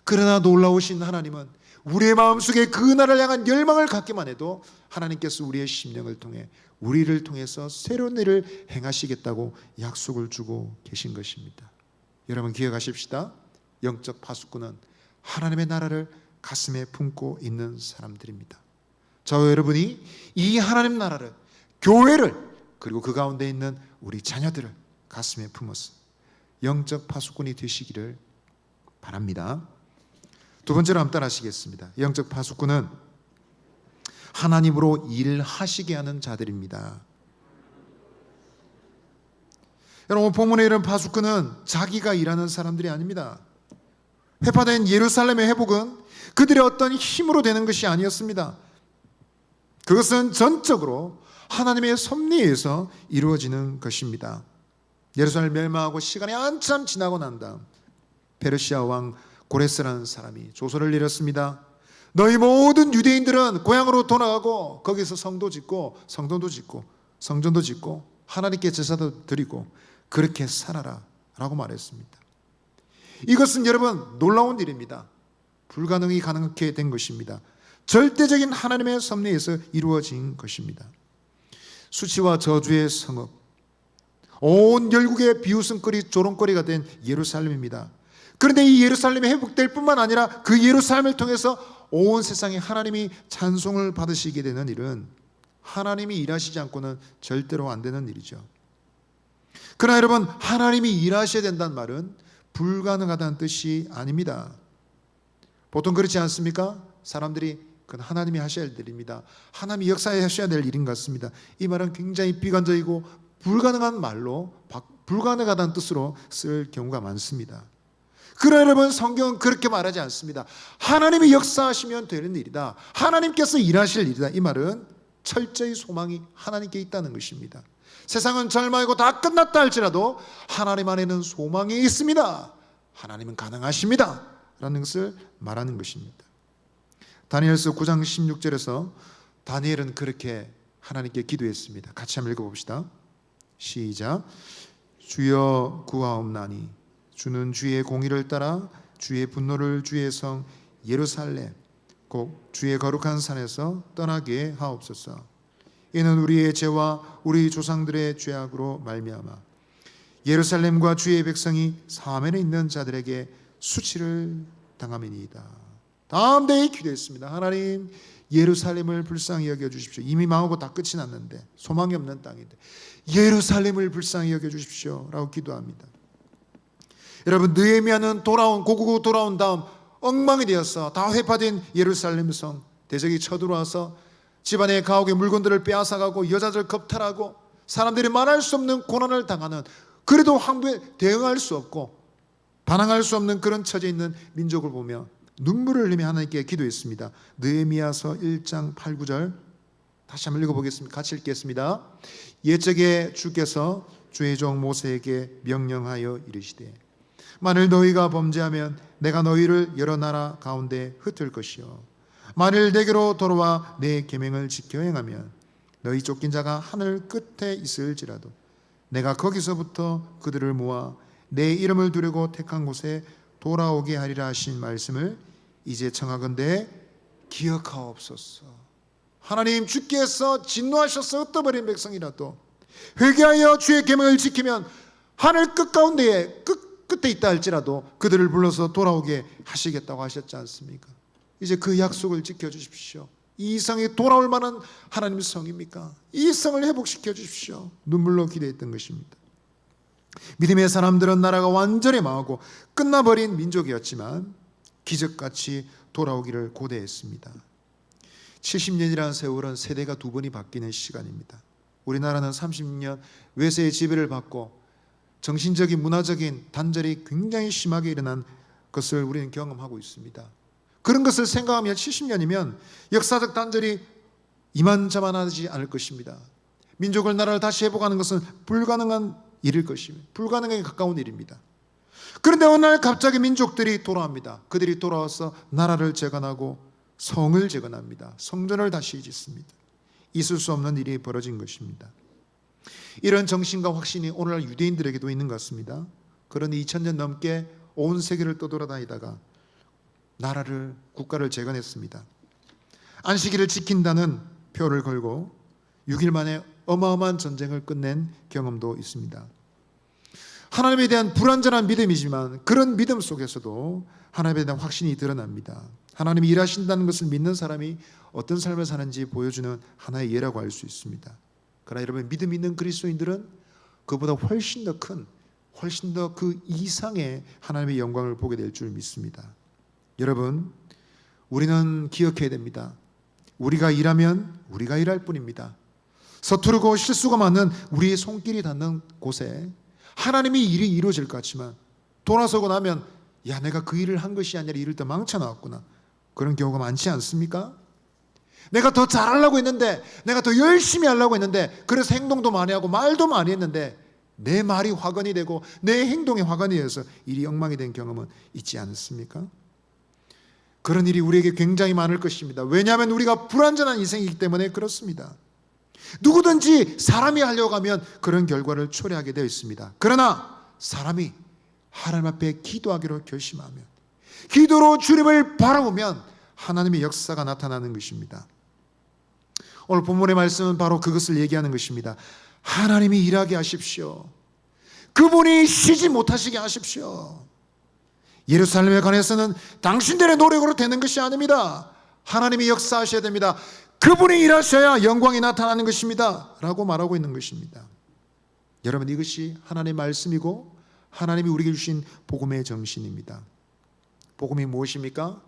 그러나 놀라우신 하나님은 우리의 마음속에 그 나라를 향한 열망을 갖기만 해도 하나님께서 우리의 심령을 통해, 우리를 통해서 새로운 일을 행하시겠다고 약속을 주고 계신 것입니다. 여러분 기억하십시다. 영적 파수꾼은 하나님의 나라를 가슴에 품고 있는 사람들입니다. 저와 여러분이 이 하나님 나라를, 교회를, 그리고 그 가운데 있는 우리 자녀들을 가슴에 품어서 영적 파수꾼이 되시기를 바랍니다. 두 번째로 한번 따라하시겠습니다. 영적 파수꾼은 하나님으로 일하시게 하는 자들입니다. 여러분 본문에 이런 파수꾼은 자기가 일하는 사람들이 아닙니다. 회파된 예루살렘의 회복은 그들의 어떤 힘으로 되는 것이 아니었습니다. 그것은 전적으로 하나님의 섭리에서 이루어지는 것입니다. 예루살렘 멸망하고 시간이 한참 지나고 난 다음 페르시아 왕 고레스라는 사람이 조서를 내렸습니다. 너희 모든 유대인들은 고향으로 돌아가고 거기서 성도 짓고 성전도 짓고 하나님께 제사도 드리고 그렇게 살아라 라고 말했습니다. 이것은 여러분 놀라운 일입니다. 불가능이 가능하게 된 것입니다. 절대적인 하나님의 섭리에서 이루어진 것입니다. 수치와 저주의 성읍, 온 열국의 비웃음거리, 조롱거리가 된 예루살렘입니다. 그런데 이 예루살렘이 회복될 뿐만 아니라 그 예루살렘을 통해서 온 세상에 하나님이 찬송을 받으시게 되는 일은 하나님이 일하시지 않고는 절대로 안 되는 일이죠. 그러나 여러분, 하나님이 일하셔야 된다는 말은 불가능하다는 뜻이 아닙니다. 보통 그렇지 않습니까? 사람들이 그건 하나님이 하셔야 할 일입니다. 하나님이 역사하셔야 될 일인 것 같습니다. 이 말은 굉장히 비관적이고 불가능한 말로, 불가능하다는 뜻으로 쓸 경우가 많습니다. 그러나 여러분, 성경은 그렇게 말하지 않습니다. 하나님이 역사하시면 되는 일이다, 하나님께서 일하실 일이다. 이 말은 철저히 소망이 하나님께 있다는 것입니다. 세상은 절망이고 다 끝났다 할지라도 하나님 안에는 소망이 있습니다. 하나님은 가능하십니다 라는 것을 말하는 것입니다. 다니엘서 9장 16절에서 다니엘은 그렇게 하나님께 기도했습니다. 같이 한번 읽어봅시다. 시작. 주여 구하옵나니 주는 주의 공의를 따라 주의 분노를 주의 성 예루살렘 곧 주의 거룩한 산에서 떠나게 하옵소서. 이는 우리의 죄와 우리 조상들의 죄악으로 말미암아 예루살렘과 주의 백성이 사면에 있는 자들에게 수치를 당함이니이다. 다음 대에 기도했습니다. 하나님, 예루살렘을 불쌍히 여겨주십시오. 이미 망하고 다 끝이 났는데, 소망이 없는 땅인데 예루살렘을 불쌍히 여겨주십시오 라고 기도합니다. 여러분, 느헤미야는 고국으로 돌아온 다음 엉망이 되어서 다 회파된 예루살렘 성, 대적이 쳐들어와서 집안의 가옥의 물건들을 빼앗아가고 여자들 겁탈하고 사람들이 말할 수 없는 고난을 당하는, 그래도 황부에 대응할 수 없고 반항할 수 없는 그런 처지에 있는 민족을 보며 눈물을 흘리며 하나님께 기도했습니다. 느헤미야서 1장 8, 9절 다시 한번 읽어보겠습니다. 같이 읽겠습니다. 옛적에 주께서 주의 종 모세에게 명령하여 이르시되 만일 너희가 범죄하면 내가 너희를 여러 나라 가운데 흩을 것이요 만일 내게로 돌아와 내 계명을 지켜 행하면 너희 쫓긴 자가 하늘 끝에 있을지라도 내가 거기서부터 그들을 모아 내 이름을 두려고 택한 곳에 돌아오게 하리라 하신 말씀을 이제 청하건대 기억하옵소서. 하나님, 주께서 진노하셔서 흩어버린 백성이라도 회개하여 주의 계명을 지키면 하늘 끝 가운데에 끝에 있다 할지라도 그들을 불러서 돌아오게 하시겠다고 하셨지 않습니까? 이제 그 약속을 지켜주십시오. 이 성이 돌아올 만한 하나님의 성입니까? 이 성을 회복시켜 주십시오. 눈물로 기도했던 것입니다. 믿음의 사람들은 나라가 완전히 망하고 끝나버린 민족이었지만 기적같이 돌아오기를 고대했습니다. 70년이라는 세월은 세대가 두 번이 바뀌는 시간입니다. 우리나라는 30년 외세의 지배를 받고 정신적인 문화적인 단절이 굉장히 심하게 일어난 것을 우리는 경험하고 있습니다. 그런 것을 생각하면 70년이면 역사적 단절이 이만저만하지 않을 것입니다. 민족을 나라를 다시 회복하는 것은 불가능한 일일 것입니다. 불가능에 가까운 일입니다. 그런데 어느 날 갑자기 민족들이 돌아옵니다. 그들이 돌아와서 나라를 재건하고 성을 재건합니다. 성전을 다시 짓습니다. 있을 수 없는 일이 벌어진 것입니다. 이런 정신과 확신이 오늘날 유대인들에게도 있는 것 같습니다. 그러니 2000년 넘게 온 세계를 떠돌아다니다가 나라를, 국가를 재건했습니다. 안식일을 지킨다는 표를 걸고 6일 만에 어마어마한 전쟁을 끝낸 경험도 있습니다. 하나님에 대한 불완전한 믿음이지만 그런 믿음 속에서도 하나님에 대한 확신이 드러납니다. 하나님이 일하신다는 것을 믿는 사람이 어떤 삶을 사는지 보여주는 하나의 예라고 할 수 있습니다. 그러나 여러분, 믿음 있는 그리스도인들은 그보다 훨씬 더 큰, 훨씬 더 그 이상의 하나님의 영광을 보게 될 줄 믿습니다. 여러분, 우리는 기억해야 됩니다. 우리가 일하면 우리가 일할 뿐입니다. 서투르고 실수가 많은 우리의 손길이 닿는 곳에 하나님이 일이 이루어질 것 같지만 돌아서고 나면 야, 내가 그 일을 한 것이 아니라 일을 더 망쳐놨구나, 그런 경우가 많지 않습니까? 내가 더 잘하려고 했는데, 내가 더 열심히 하려고 했는데, 그래서 행동도 많이 하고 말도 많이 했는데 내 말이 화관이 되고 내 행동이 화관이 되어서 일이 엉망이 된 경험은 있지 않습니까? 그런 일이 우리에게 굉장히 많을 것입니다. 왜냐하면 우리가 불완전한 인생이기 때문에 그렇습니다. 누구든지 사람이 하려고 하면 그런 결과를 초래하게 되어 있습니다. 그러나 사람이 하나님 앞에 기도하기로 결심하면, 기도로 주님을 바라보면 하나님의 역사가 나타나는 것입니다. 오늘 본문의 말씀은 바로 그것을 얘기하는 것입니다. 하나님이 일하게 하십시오. 그분이 쉬지 못하시게 하십시오. 예루살렘에 관해서는 당신들의 노력으로 되는 것이 아닙니다. 하나님이 역사하셔야 됩니다. 그분이 일하셔야 영광이 나타나는 것입니다 라고 말하고 있는 것입니다. 여러분, 이것이 하나님의 말씀이고 하나님이 우리에게 주신 복음의 정신입니다. 복음이 무엇입니까?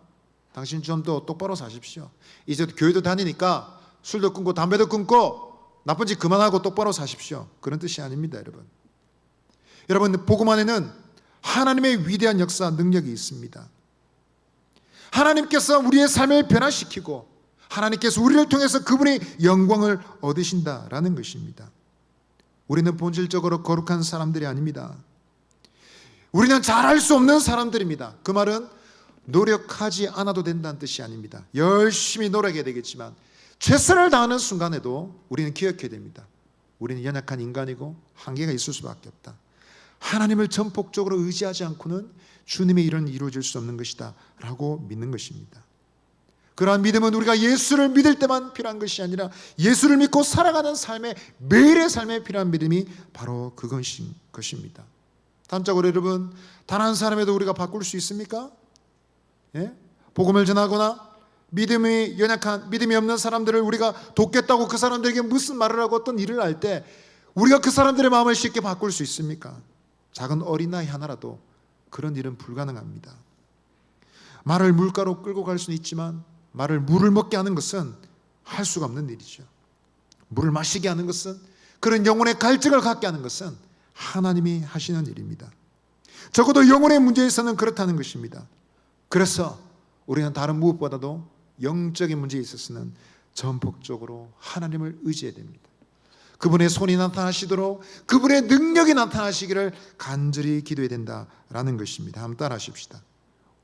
당신 좀 더 똑바로 사십시오. 이제 교회도 다니니까 술도 끊고 담배도 끊고 나쁜 짓 그만하고 똑바로 사십시오, 그런 뜻이 아닙니다. 여러분, 복음 안에는 하나님의 위대한 역사, 능력이 있습니다. 하나님께서 우리의 삶을 변화시키고 하나님께서 우리를 통해서 그분의 영광을 얻으신다라는 것입니다. 우리는 본질적으로 거룩한 사람들이 아닙니다. 우리는 잘할 수 없는 사람들입니다. 그 말은 노력하지 않아도 된다는 뜻이 아닙니다. 열심히 노력해야 되겠지만 최선을 다하는 순간에도 우리는 기억해야 됩니다. 우리는 연약한 인간이고 한계가 있을 수밖에 없다. 하나님을 전폭적으로 의지하지 않고는 주님의 일은 이루어질 수 없는 것이다 라고 믿는 것입니다. 그러한 믿음은 우리가 예수를 믿을 때만 필요한 것이 아니라 예수를 믿고 살아가는 삶의, 매일의 삶에 필요한 믿음이 바로 그것인 것입니다. 단적으로 여러분, 단 한 사람에도 우리가 바꿀 수 있습니까? 예? 복음을 전하거나 믿음이 연약한, 믿음이 없는 사람들을 우리가 돕겠다고 그 사람들에게 무슨 말을 하고 어떤 일을 할 때 우리가 그 사람들의 마음을 쉽게 바꿀 수 있습니까? 작은 어린아이 하나라도 그런 일은 불가능합니다. 말을 물가로 끌고 갈 수는 있지만 말을 물을 먹게 하는 것은 할 수가 없는 일이죠. 물을 마시게 하는 것은, 그런 영혼의 갈증을 갖게 하는 것은 하나님이 하시는 일입니다. 적어도 영혼의 문제에서는 그렇다는 것입니다. 그래서 우리는 다른 무엇보다도 영적인 문제에 있어서는 전폭적으로 하나님을 의지해야 됩니다. 그분의 손이 나타나시도록, 그분의 능력이 나타나시기를 간절히 기도해야 된다라는 것입니다. 한번 따라 하십시다.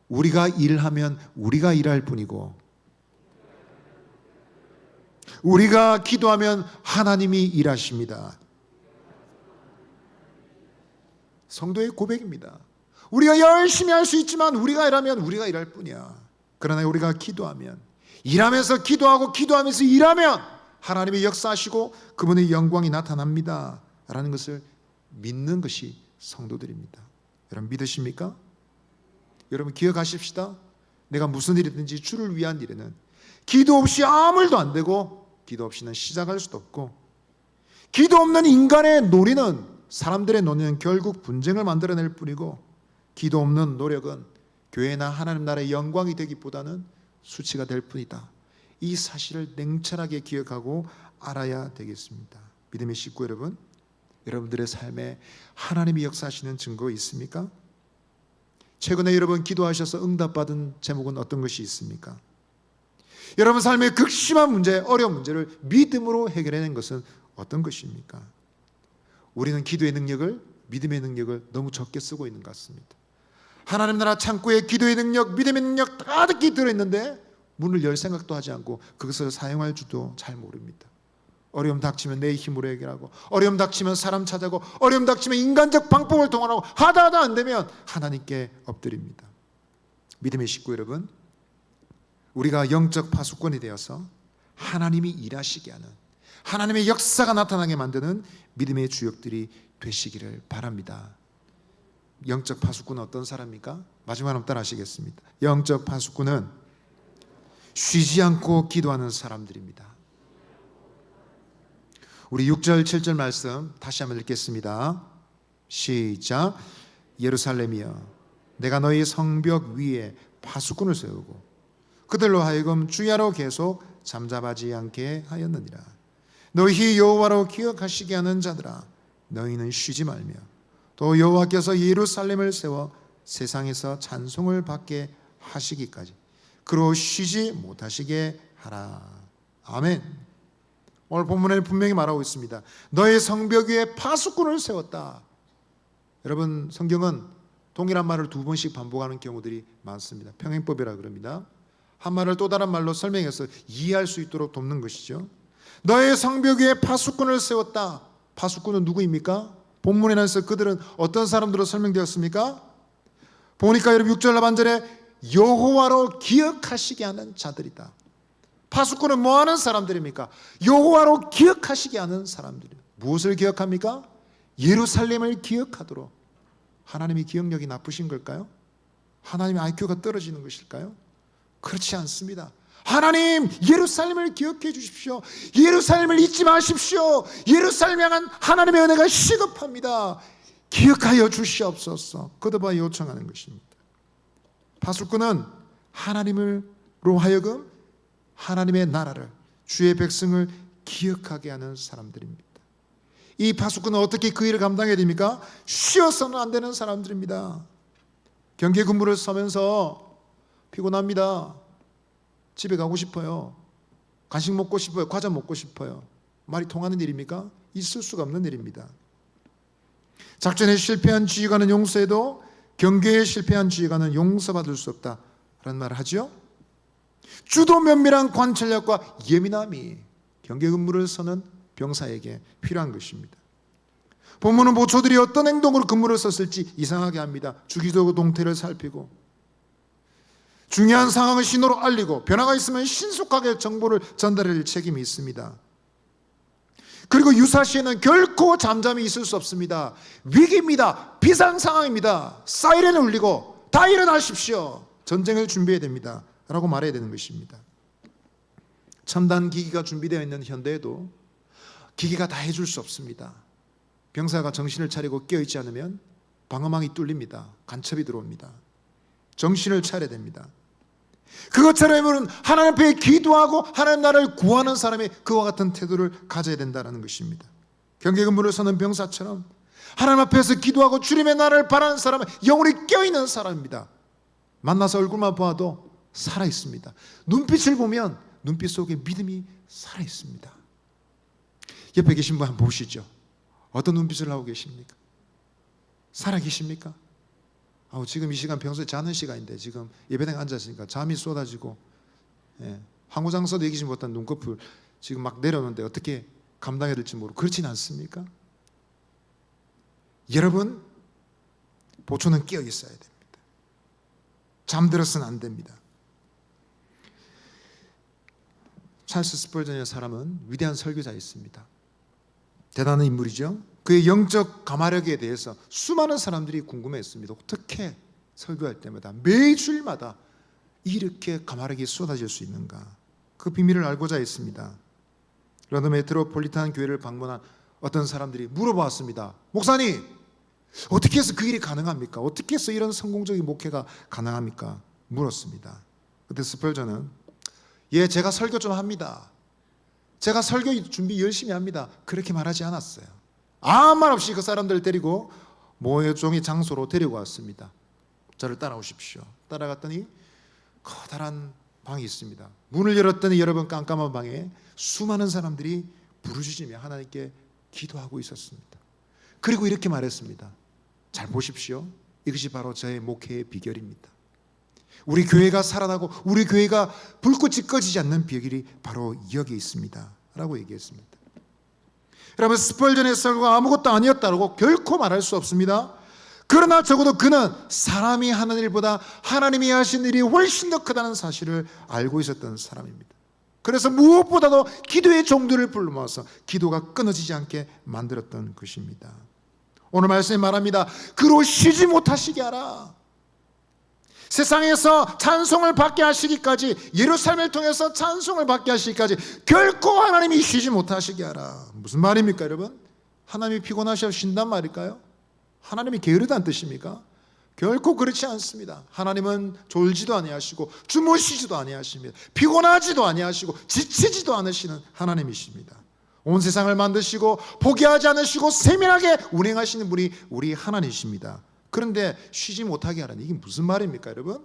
우리가 일하면 우리가 일할 뿐이고, 우리가 기도하면 하나님이 일하십니다. 성도의 고백입니다. 우리가 열심히 할 수 있지만 우리가 일하면 우리가 일할 뿐이야. 그러나 우리가 기도하면, 일하면서 기도하고 기도하면서 일하면 하나님의 역사하시고 그분의 영광이 나타납니다 라는 것을 믿는 것이 성도들입니다. 여러분 믿으십니까? 여러분 기억하십시다. 내가 무슨 일이든지 주를 위한 일에는 기도 없이 아무 일도 안 되고, 기도 없이는 시작할 수도 없고, 기도 없는 인간의 논의는, 사람들의 논의는 결국 분쟁을 만들어낼 뿐이고, 기도 없는 노력은 교회나 하나님 나라의 영광이 되기보다는 수치가 될 뿐이다. 이 사실을 냉철하게 기억하고 알아야 되겠습니다. 믿음의 식구 여러분, 여러분들의 삶에 하나님이 역사하시는 증거 있습니까? 최근에 여러분 기도하셔서 응답받은 제목은 어떤 것이 있습니까? 여러분 삶의 극심한 문제, 어려운 문제를 믿음으로 해결해낸 것은 어떤 것입니까? 우리는 기도의 능력을, 믿음의 능력을 너무 적게 쓰고 있는 것 같습니다. 하나님 나라 창고에 기도의 능력, 믿음의 능력 가득히 들어있는데 문을 열 생각도 하지 않고 그것을 사용할 줄도 잘 모릅니다. 어려움 닥치면 내 힘으로 해결하고, 어려움 닥치면 사람 찾아고, 어려움 닥치면 인간적 방법을 동원하고, 하다 안 되면 하나님께 엎드립니다. 믿음의 식구 여러분, 우리가 영적 파수꾼이 되어서 하나님이 일하시게 하는, 하나님의 역사가 나타나게 만드는 믿음의 주역들이 되시기를 바랍니다. 영적 파수꾼은 어떤 사람입니까? 마지막으로 따라 하시겠습니다. 영적 파수꾼은 쉬지 않고 기도하는 사람들입니다. 우리 6절 7절 말씀 다시 한번 읽겠습니다. 시작. 예루살렘이여, 내가 너희 성벽 위에 파수꾼을 세우고 그들로 하여금 주야로 계속 잠잠하지 않게 하였느니라. 너희 여호와로 기억하시게 하는 자들아, 너희는 쉬지 말며 또 여호와께서 예루살렘을 세워 세상에서 찬송을 받게 하시기까지 그로 쉬지 못하시게 하라. 아멘. 오늘 본문에 분명히 말하고 있습니다. 너의 성벽 위에 파수꾼을 세웠다. 여러분 성경은 동일한 말을 두 번씩 반복하는 경우들이 많습니다. 평행법이라 그럽니다. 한 말을 또 다른 말로 설명해서 이해할 수 있도록 돕는 것이죠. 너의 성벽 위에 파수꾼을 세웠다. 파수꾼은 누구입니까? 본문에 나와서 그들은 어떤 사람들로 설명되었습니까? 보니까 여러분 6절 하반절에 여호와로 기억하시게 하는 자들이다. 파수꾼은 뭐하는 사람들입니까? 여호와로 기억하시게 하는 사람들이에요. 무엇을 기억합니까? 예루살렘을 기억하도록. 하나님이 기억력이 나쁘신 걸까요? 하나님의 IQ가 떨어지는 것일까요? 그렇지 않습니다. 하나님 예루살렘을 기억해 주십시오. 예루살렘을 잊지 마십시오. 예루살렘 향한 하나님의 은혜가 시급합니다. 기억하여 주시옵소서. 거듭아 요청하는 것입니다. 파수꾼은 하나님으로 하여금 하나님의 나라를, 주의 백성을 기억하게 하는 사람들입니다. 이 파수꾼은 어떻게 그 일을 감당해야 됩니까? 쉬어서는 안 되는 사람들입니다. 경계 근무를 서면서 피곤합니다. 집에 가고 싶어요. 간식 먹고 싶어요. 과자 먹고 싶어요. 말이 통하는 일입니까? 있을 수가 없는 일입니다. 작전에 실패한 지휘관은 용서해도 경계에 실패한 지휘관은 용서받을 수 없다라는 말을 하죠. 주도 면밀한 관찰력과 예민함이 경계 근무를 서는 병사에게 필요한 것입니다. 본문은 보초들이 어떤 행동으로 근무를 썼을지 이상하게 합니다. 주기적으로 동태를 살피고 중요한 상황을 신호로 알리고 변화가 있으면 신속하게 정보를 전달할 책임이 있습니다. 그리고 유사시에는 결코 잠잠히 있을 수 없습니다. 위기입니다. 비상 상황입니다. 사이렌을 울리고 다 일어나십시오. 전쟁을 준비해야 됩니다. 라고 말해야 되는 것입니다. 첨단 기기가 준비되어 있는 현대에도 기기가 다 해줄 수 없습니다. 병사가 정신을 차리고 깨어있지 않으면 방어망이 뚫립니다. 간첩이 들어옵니다. 정신을 차려야 됩니다. 그것처럼 하나님 앞에 기도하고 하나님 나라를 구하는 사람이 그와 같은 태도를 가져야 된다는 것입니다. 경계 근무를 서는 병사처럼 하나님 앞에서 기도하고 주님의 나라를 바라는 사람은 영혼이 깨어있는 사람입니다. 만나서 얼굴만 봐도 살아있습니다. 눈빛을 보면 눈빛 속에 믿음이 살아있습니다. 옆에 계신 분 한번 보시죠. 어떤 눈빛을 하고 계십니까? 살아계십니까? 지금 이 시간 평소에 자는 시간인데 지금 예배당에 앉았으니까 잠이 쏟아지고 항우장서도 얘기지 못한 눈꺼풀 지금 막 내려오는데 어떻게 감당해야 될지 모르고 그렇진 않습니까? 여러분 보초는 깨어 있어야 됩니다. 잠들어서는 안 됩니다. 찰스 스펄전이라는 사람은 위대한 설교자였습니다. 대단한 인물이죠. 그의 영적 가마력에 대해서 수많은 사람들이 궁금해했습니다. 어떻게 설교할 때마다 매주일마다 이렇게 가마력이 쏟아질 수 있는가? 그 비밀을 알고자 했습니다. 런던 메트로폴리탄 교회를 방문한 어떤 사람들이 물어보았습니다. 목사님, 어떻게 해서 그 일이 가능합니까? 어떻게 해서 이런 성공적인 목회가 가능합니까? 물었습니다. 그때 스펄전은 제가 설교 좀 합니다. 제가 설교 준비 열심히 합니다. 그렇게 말하지 않았어요. 아무 말 없이 그 사람들을 데리고 모종의 장소로 데리고 왔습니다. 저를 따라오십시오. 따라갔더니 커다란 방이 있습니다. 문을 열었더니 여러분 깜깜한 방에 수많은 사람들이 부르짖으며 하나님께 기도하고 있었습니다. 그리고 이렇게 말했습니다. 잘 보십시오. 이것이 바로 저의 목회의 비결입니다. 우리 교회가 살아나고 우리 교회가 불꽃이 꺼지지 않는 비결이 바로 여기에 있습니다 라고 얘기했습니다. 여러분, 스펄전의 설교가 아무것도 아니었다고 결코 말할 수 없습니다. 그러나 적어도 그는 사람이 하는 일보다 하나님이 하신 일이 훨씬 더 크다는 사실을 알고 있었던 사람입니다. 그래서 무엇보다도 기도의 종들을 불러 모아서 기도가 끊어지지 않게 만들었던 것입니다. 오늘 말씀에 말합니다. 그로 쉬지 못하시게 하라. 세상에서 찬송을 받게 하시기까지, 예루살렘을 통해서 찬송을 받게 하시기까지 결코 하나님이 쉬지 못하시게 하라. 무슨 말입니까, 여러분? 하나님이 피곤하셔서 쉰단 말일까요? 하나님이 게으르다는 뜻입니까? 결코 그렇지 않습니다. 하나님은 졸지도 아니하시고 주무시지도 아니하십니다. 피곤하지도 아니하시고 지치지도 않으시는 하나님이십니다. 온 세상을 만드시고 포기하지 않으시고 세밀하게 운행하시는 분이 우리 하나님이십니다. 그런데 쉬지 못하게 하라니 이게 무슨 말입니까, 여러분?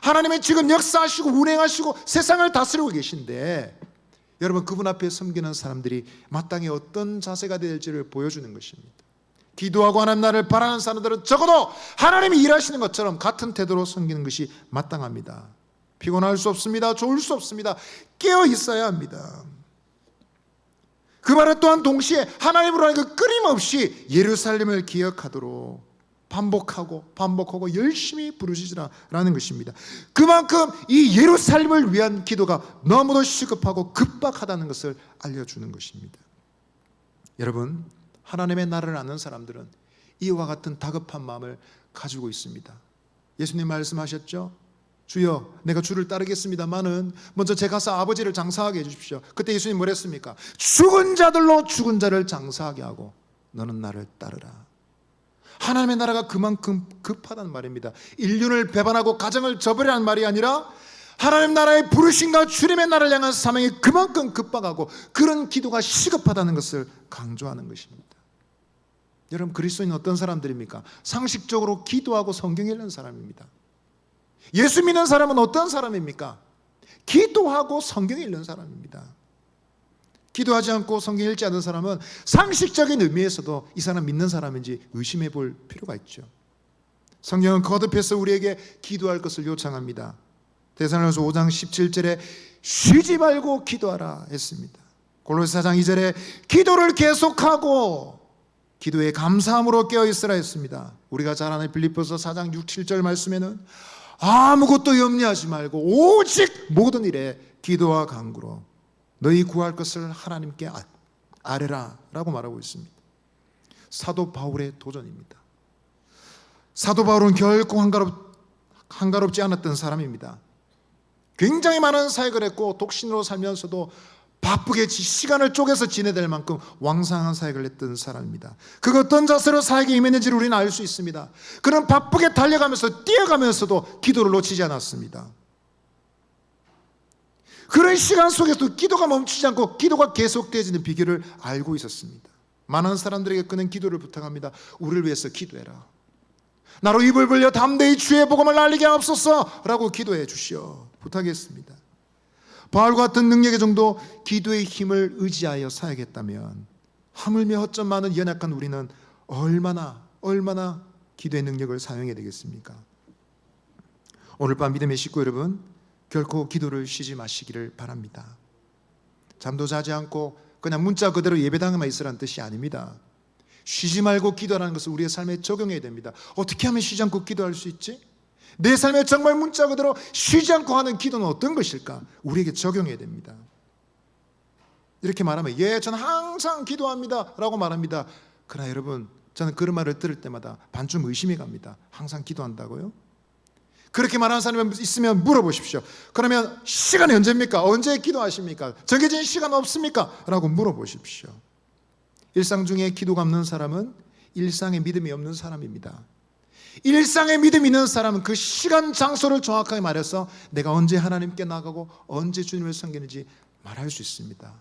하나님은 지금 역사하시고 운행하시고 세상을 다스리고 계신데 여러분, 그분 앞에 섬기는 사람들이 마땅히 어떤 자세가 될지를 보여주는 것입니다. 기도하고 하나님 나라를 바라는 사람들은 적어도 하나님이 일하시는 것처럼 같은 태도로 섬기는 것이 마땅합니다. 피곤할 수 없습니다. 좋을 수 없습니다. 깨어 있어야 합니다. 그 말은 또한 동시에 하나님으로 하여금 끊임없이 예루살렘을 기억하도록 반복하고 열심히 부르짖으라는 것입니다. 그만큼 이 예루살렘을 위한 기도가 너무도 시급하고 급박하다는 것을 알려주는 것입니다. 여러분, 하나님의 나라를 아는 사람들은 이와 같은 다급한 마음을 가지고 있습니다. 예수님 말씀하셨죠? 주여, 내가 주를 따르겠습니다마는 먼저 제 가서 아버지를 장사하게 해주십시오. 그때 예수님 뭐랬습니까? 죽은 자들로 죽은 자를 장사하게 하고 너는 나를 따르라. 하나님의 나라가 그만큼 급하다는 말입니다. 인륜을 배반하고 가정을 저버리라는 말이 아니라 하나님 나라의 부르심과 주님의 나라를 향한 사명이 그만큼 급박하고 그런 기도가 시급하다는 것을 강조하는 것입니다. 여러분, 그리스도인은 어떤 사람들입니까? 상식적으로 기도하고 성경 읽는 사람입니다. 예수 믿는 사람은 어떤 사람입니까? 기도하고 성경 읽는 사람입니다. 기도하지 않고 성경 읽지 않는 사람은 상식적인 의미에서도 이 사람 믿는 사람인지 의심해 볼 필요가 있죠. 성경은 거듭해서 우리에게 기도할 것을 요청합니다. 데살로니가서 5장 17절에 쉬지 말고 기도하라 했습니다. 골로새 4장 2절에 기도를 계속하고 기도에 감사함으로 깨어있으라 했습니다. 우리가 잘 아는 빌립보서 4장 6, 7절 말씀에는 아무것도 염려하지 말고 오직 모든 일에 기도와 간구로 너희 구할 것을 하나님께 아뢰라 라고 말하고 있습니다. 사도 바울의 도전입니다. 사도 바울은 결코 한가롭지 않았던 사람입니다. 굉장히 많은 사역을 했고 독신으로 살면서도 바쁘게 시간을 쪼개서 지내될 만큼 왕성한 사역을 했던 사람입니다. 그 어떤 자세로 사역에 임했는지를 우리는 알 수 있습니다. 그는 바쁘게 달려가면서 뛰어가면서도 기도를 놓치지 않았습니다. 그런 시간 속에서도 기도가 멈추지 않고 기도가 계속되어지는 비결을 알고 있었습니다. 많은 사람들에게 그는 기도를 부탁합니다. 우리를 위해서 기도해라. 나로 입을 벌려 담대히 주의 복음을 알리게 하옵소서 라고 기도해 주시오 부탁했습니다. 바울 같은 능력의 정도 기도의 힘을 의지하여 사역했다면 하물며 허점 많은 연약한 우리는 얼마나 기도의 능력을 사용해야 되겠습니까? 오늘 밤 믿음의 식구 여러분, 결코 기도를 쉬지 마시기를 바랍니다. 잠도 자지 않고 그냥 문자 그대로 예배당에만 있으라는 뜻이 아닙니다. 쉬지 말고 기도하는 것을 우리의 삶에 적용해야 됩니다. 어떻게 하면 쉬지 않고 기도할 수 있지? 내 삶에 정말 문자 그대로 쉬지 않고 하는 기도는 어떤 것일까? 우리에게 적용해야 됩니다. 이렇게 말하면 예, 저는 항상 기도합니다 라고 말합니다. 그러나 여러분, 저는 그런 말을 들을 때마다 반쯤 의심이 갑니다. 항상 기도한다고요? 그렇게 말하는 사람이 있으면 물어보십시오. 그러면 시간이 언제입니까? 언제 기도하십니까? 정해진 시간 없습니까? 라고 물어보십시오. 일상 중에 기도가 없는 사람은 일상에 믿음이 없는 사람입니다. 일상에 믿음이 있는 사람은 그 시간 장소를 정확하게 말해서 내가 언제 하나님께 나가고 언제 주님을 섬기는지 말할 수 있습니다.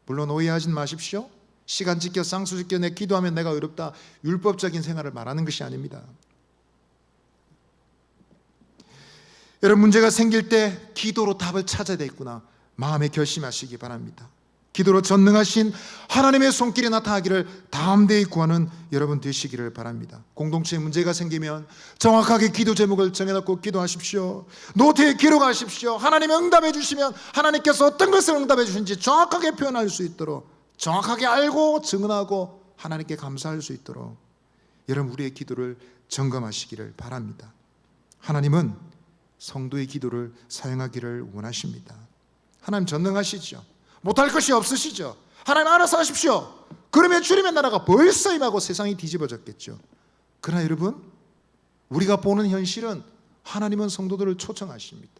물론 오해하지 마십시오. 시간 지켜 상수 지켜 내 기도하면 내가 어렵다, 율법적인 생활을 말하는 것이 아닙니다. 여러분, 문제가 생길 때 기도로 답을 찾아야 되겠구나 마음에 결심하시기 바랍니다. 기도로 전능하신 하나님의 손길이 나타나기를 담대히 구하는 여러분 되시기를 바랍니다. 공동체에 문제가 생기면 정확하게 기도 제목을 정해놓고 기도하십시오. 노트에 기록하십시오. 하나님 응답해 주시면 하나님께서 어떤 것을 응답해 주신지 정확하게 표현할 수 있도록, 정확하게 알고 증언하고 하나님께 감사할 수 있도록 여러분 우리의 기도를 점검하시기를 바랍니다. 하나님은 성도의 기도를 사용하기를 원하십니다. 하나님 전능하시죠. 못할 것이 없으시죠. 하나님 알아서 하십시오. 그러면 주님의 나라가 벌써 임하고 세상이 뒤집어졌겠죠. 그러나 여러분, 우리가 보는 현실은 하나님은 성도들을 초청하십니다.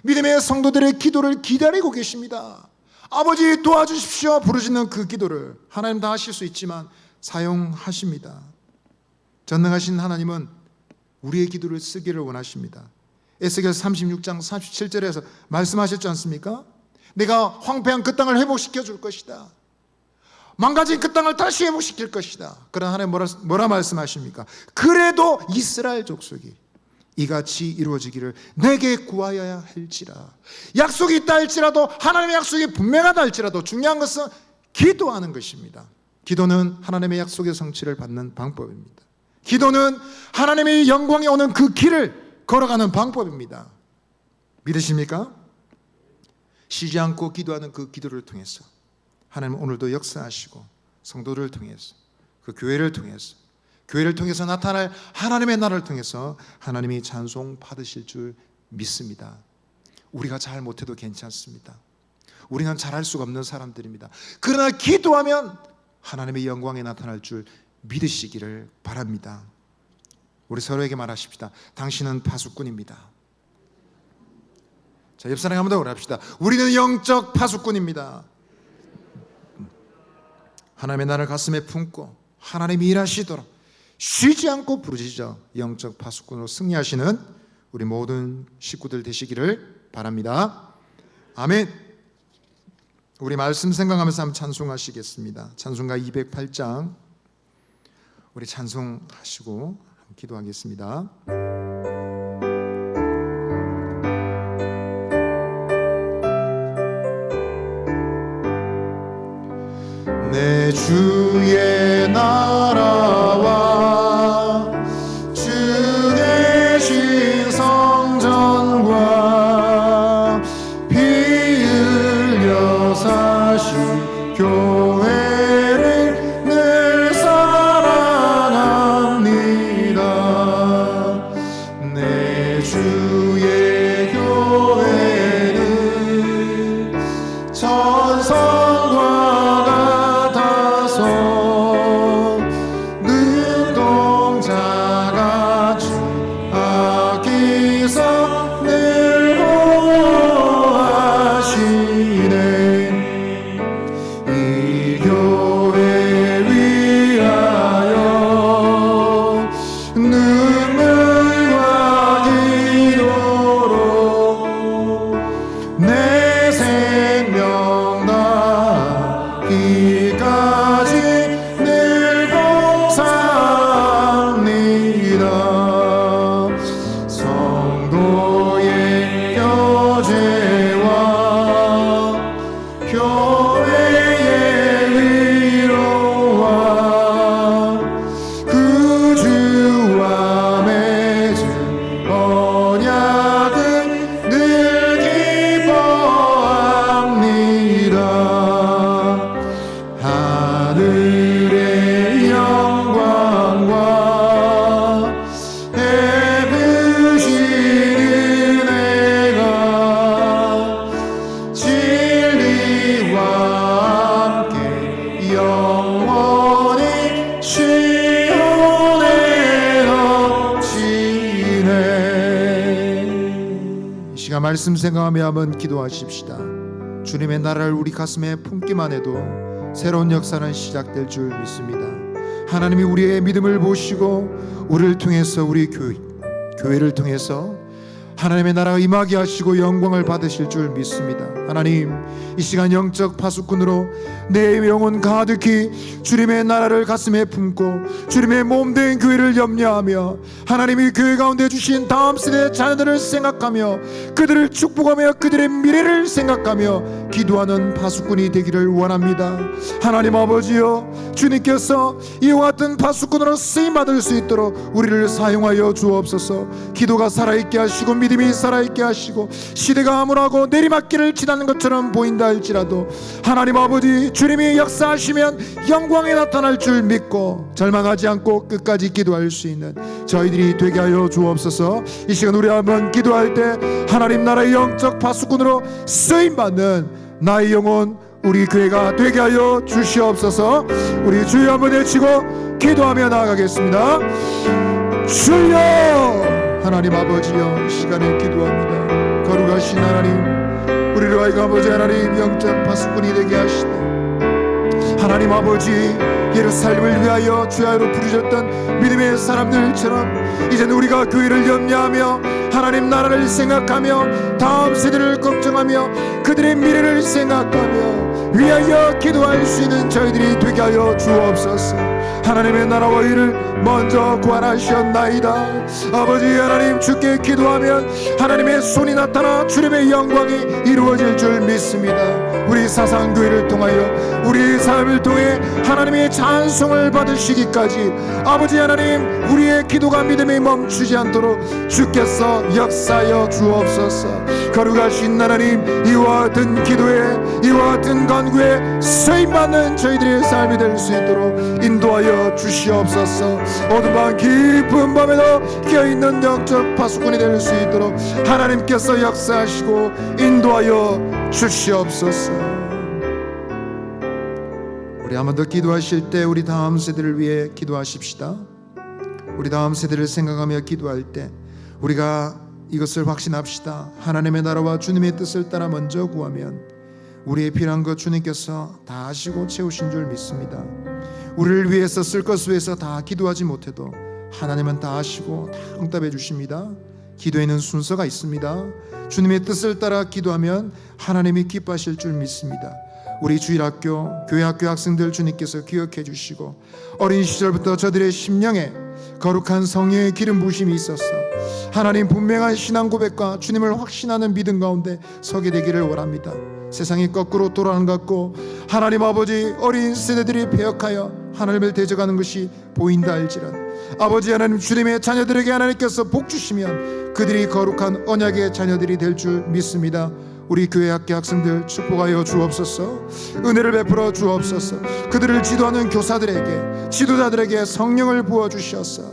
믿음의 성도들의 기도를 기다리고 계십니다. 아버지 도와주십시오 부르짖는 그 기도를 하나님 다 하실 수 있지만 사용하십니다. 전능하신 하나님은 우리의 기도를 쓰기를 원하십니다. 에스겔 36장 37절에서 말씀하셨지 않습니까? 내가 황폐한 그 땅을 회복시켜 줄 것이다. 망가진 그 땅을 다시 회복시킬 것이다. 그러나 하나님 뭐라 말씀하십니까? 그래도 이스라엘 족속이 이같이 이루어지기를 내게 구하여야 할지라. 약속이 있다 할지라도, 하나님의 약속이 분명하다 할지라도 중요한 것은 기도하는 것입니다. 기도는 하나님의 약속의 성취를 받는 방법입니다. 기도는 하나님의 영광이 오는 그 길을 걸어가는 방법입니다. 믿으십니까? 쉬지 않고 기도하는 그 기도를 통해서 하나님은 오늘도 역사하시고 성도를 통해서 그 교회를 통해서 나타날 하나님의 나라를 통해서 하나님이 찬송 받으실 줄 믿습니다. 우리가 잘 못해도 괜찮습니다. 우리는 잘할 수가 없는 사람들입니다. 그러나 기도하면 하나님의 영광이 나타날 줄 믿으시기를 바랍니다. 우리 서로에게 말하십시다. 당신은 파수꾼입니다. 자, 옆사람에 한번 더 말합시다. 우리는 영적 파수꾼입니다. 하나님의 나라를 가슴에 품고 하나님이 일하시도록 쉬지 않고 부르짖어 영적 파수꾼으로 승리하시는 우리 모든 식구들 되시기를 바랍니다. 아멘. 우리 말씀 생각하면서 한번 찬송하시겠습니다. 찬송가 208장 우리 찬송하시고 기도하겠습니다. 내 주의 나라와 주 계신 성전과 피 흘려 사신 교회를 늘 사랑합니다. 내 주의 교회는 천성과 늘 말씀 생각하며 한번 기도하십시다. 주님의 나라를 우리 가슴에 품기만 해도 새로운 역사는 시작될 줄 믿습니다. 하나님이 우리의 믿음을 보시고 우리를 통해서 우리 교회를 통해서 하나님의 나라가 임하게 하시고 영광을 받으실 줄 믿습니다. 하나님, 이 시간 영적 파수꾼으로 내 영혼 가득히 주님의 나라를 가슴에 품고 주님의 몸된 교회를 염려하며 하나님이 교회 가운데 주신 다음 세대 자녀들을 생각하며 그들을 축복하며 그들의 미래를 생각하며 기도하는 파수꾼이 되기를 원합니다. 하나님 아버지여, 주님께서 이와 같은 파수꾼으로 쓰임받을 수 있도록 우리를 사용하여 주옵소서. 기도가 살아있게 하시고 믿음이 살아있게 하시고 시대가 암울하고 내리막길을 지나는 것처럼 보인다 할지라도 하나님 아버지, 주님이 역사하시면 영광이 나타날 줄 믿고 절망하지 않고 끝까지 기도할 수 있는 저희들이 되게 하여 주옵소서. 이 시간 우리 한번 기도할 때 하나님 나라의 영적 파수꾼으로 쓰임받는 나의 영혼 우리 교회가 되게 하여 주시옵소서. 우리 주여 한번 외치고 기도하며 나아가겠습니다. 주여, 하나님 아버지여, 이 시간에 기도합니다. 거룩하신 하나님, 우리를 하여금 아버지 하나님 영적 파수꾼이 되게 하시되 하나님 아버지, 예루살렘을 위하여 주야로 부르셨던 믿음의 사람들처럼 이제는 우리가 교회를 염려하며 하나님 나라를 생각하며 다음 세대를 걱정하며 그들의 미래를 생각하며 위하여 기도할 수 있는 저희들이 되게 하여 주옵소서. 하나님의 나라와 의를 먼저 구하시옵나이다. 아버지 하나님, 주께 기도하면 하나님의 손이 나타나 주님의 영광이 이루어질 줄 믿습니다. 우리 사상교회를 통하여 우리 삶을 통해 하나님의 찬송을 받으시기까지 아버지 하나님, 우리의 기도가 믿음이 멈추지 않도록 주께서 역사하여 주옵소서. 거룩하신 하나님, 이와 같은 기도에 이와 같은 간구에 쓰임받는 저희들의 삶이 될 수 있도록 인도하여 주시옵소서. 어둠 밤 깊은 밤에도 깨어있는 영적 파수꾼이 될 수 있도록 하나님께서 역사하시고 인도하여 주시옵소서. 우리 한 번 더 기도하실 때 우리 다음 세대를 위해 기도하십시다. 우리 다음 세대를 생각하며 기도할 때 우리가 이것을 확신합시다. 하나님의 나라와 주님의 뜻을 따라 먼저 구하면 우리의 필요한 것 주님께서 다 하시고 채우신 줄 믿습니다. 우리를 위해서 쓸 것을 위해서 다 기도하지 못해도 하나님은 다 하시고 다 응답해 주십니다. 기도에는 순서가 있습니다. 주님의 뜻을 따라 기도하면 하나님이 기뻐하실 줄 믿습니다. 우리 주일학교, 교회학교 학생들 주님께서 기억해 주시고 어린 시절부터 저들의 심령에 거룩한 성령의 기름 부으심이 있었어 하나님 분명한 신앙 고백과 주님을 확신하는 믿음 가운데 서게 되기를 원합니다. 세상이 거꾸로 돌아가는 것 같고 하나님 아버지, 어린 세대들이 배역하여 하나님을 대적하는 것이 보인다 할지라도 아버지 하나님, 주님의 자녀들에게 하나님께서 복 주시면 그들이 거룩한 언약의 자녀들이 될 줄 믿습니다. 우리 교회 학교 학생들 축복하여 주옵소서. 은혜를 베풀어 주옵소서. 그들을 지도하는 교사들에게, 지도자들에게 성령을 부어주셔서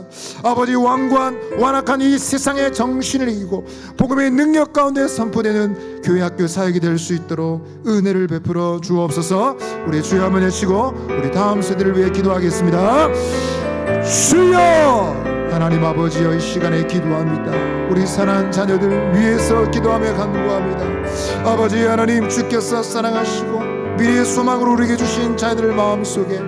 아버지, 완고한 완악한 이 세상의 정신을 이기고 복음의 능력 가운데 선포되는 교회 학교 사역이 될 수 있도록 은혜를 베풀어 주옵소서. 우리 주여 한번 외치고 우리 다음 세대를 위해 기도하겠습니다. 주여, 하나님 아버지여, 이 시간에 기도합니다. 우리 사랑하는 자녀들 위해서 기도하며 간구합니다. 아버지 하나님, 주께서 사랑하시고 미래의 소망으로 우리에게 주신 자녀들 마음속에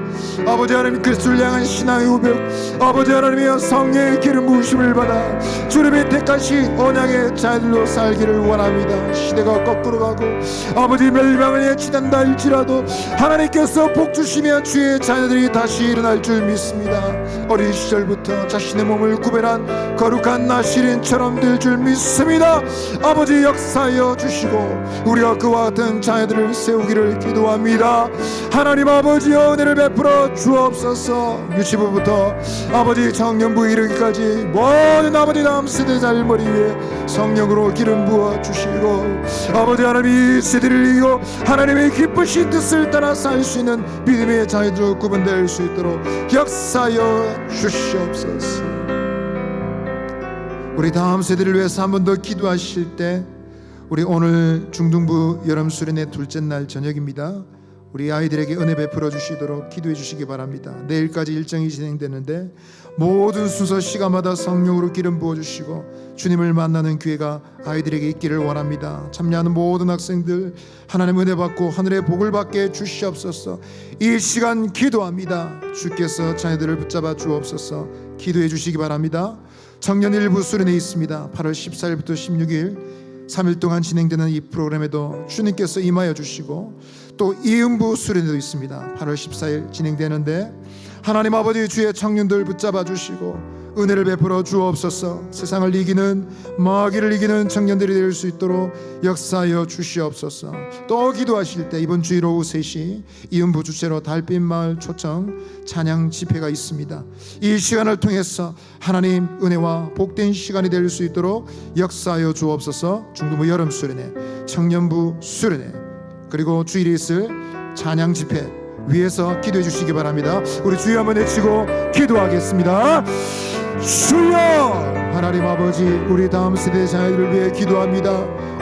아버지 하나님, 그리스도를 향한 신앙의 우벽, 아버지 하나님의 성령의 기름 부으심을 받아 주님의 택하신 언약의 자녀들로 살기를 원합니다. 시대가 거꾸로 가고 아버지 멸망을 예치된다 할지라도 하나님께서 복 주시면 주의 자녀들이 다시 일어날 줄 믿습니다. 어린 시절부터 자신의 몸을 구별한 거룩한 나시린처럼 될 줄 믿습니다. 아버지 역사하여 주시고 우리와 그와 같은 자녀들을 세우기를 기도합니다. 하나님 아버지, 은혜를 베풀어 주옵소서. 유치부부터 아버지 청년부 이르기까지 모든 아버지 다음 세대자를 머리 위에 성령으로 기름 부어 주시고 아버지 하나님, 이 세대를 이기고 하나님의 기쁘신 뜻을 따라 살 수 있는 믿음의 자녀들로 구분될 수 있도록 역사하여 주시옵소서. 우리 다음 세대를 위해서 한 번 더 기도하실 때 우리 오늘 중등부 여름 수련회 둘째 날 저녁입니다. 우리 아이들에게 은혜 베풀어 주시도록 기도해 주시기 바랍니다. 내일까지 일정이 진행되는데 모든 순서 시간마다 성령으로 기름 부어 주시고 주님을 만나는 기회가 아이들에게 있기를 원합니다. 참여하는 모든 학생들 하나님 은혜 받고 하늘의 복을 받게 주시옵소서. 이 시간 기도합니다. 주께서 자녀들을 붙잡아 주옵소서. 기도해 주시기 바랍니다. 청년 일부 수련회 있습니다. 8월 14일부터 16일 3일 동안 진행되는 이 프로그램에도 주님께서 임하여 주시고 또 이음부 수련회도 있습니다. 8월 14일 진행되는데 하나님 아버지 주의 청년들 붙잡아 주시고 은혜를 베풀어 주옵소서. 세상을 이기는 마귀를 이기는 청년들이 될 수 있도록 역사하여 주시옵소서. 또 기도하실 때 이번 주일 오후 3시 이음부 주체로 달빛마을 초청 찬양 집회가 있습니다. 이 시간을 통해서 하나님 은혜와 복된 시간이 될 수 있도록 역사하여 주옵소서. 중등부 여름 수련회, 청년부 수련회, 그리고 주일에 있을 찬양 집회 위에서 기도해 주시기 바랍니다. 우리 주여 한번 외치고 기도하겠습니다. 주여! 하나님 아버지, 우리 다음 세대 자녀들을 위해 기도합니다.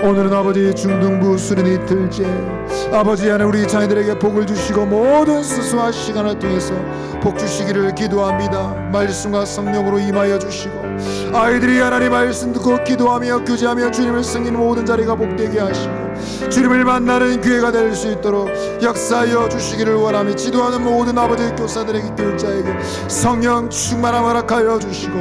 오늘은 아버지 중등부 수련회 이틀째, 아버지 하나님 우리 자녀들에게 복을 주시고 모든 수수와 시간을 통해서 복 주시기를 기도합니다. 말씀과 성령으로 임하여 주시고 아이들이 하나님 말씀 듣고 기도하며 교제하며 주님을 섬기는 모든 자리가 복되게 하시고 주님을 만나는 기회가 될 수 있도록 역사하여 주시기를 원하며 지도하는 모든 아버지 교사들에게 교육자에게 성령 충만함 허락하여 주시고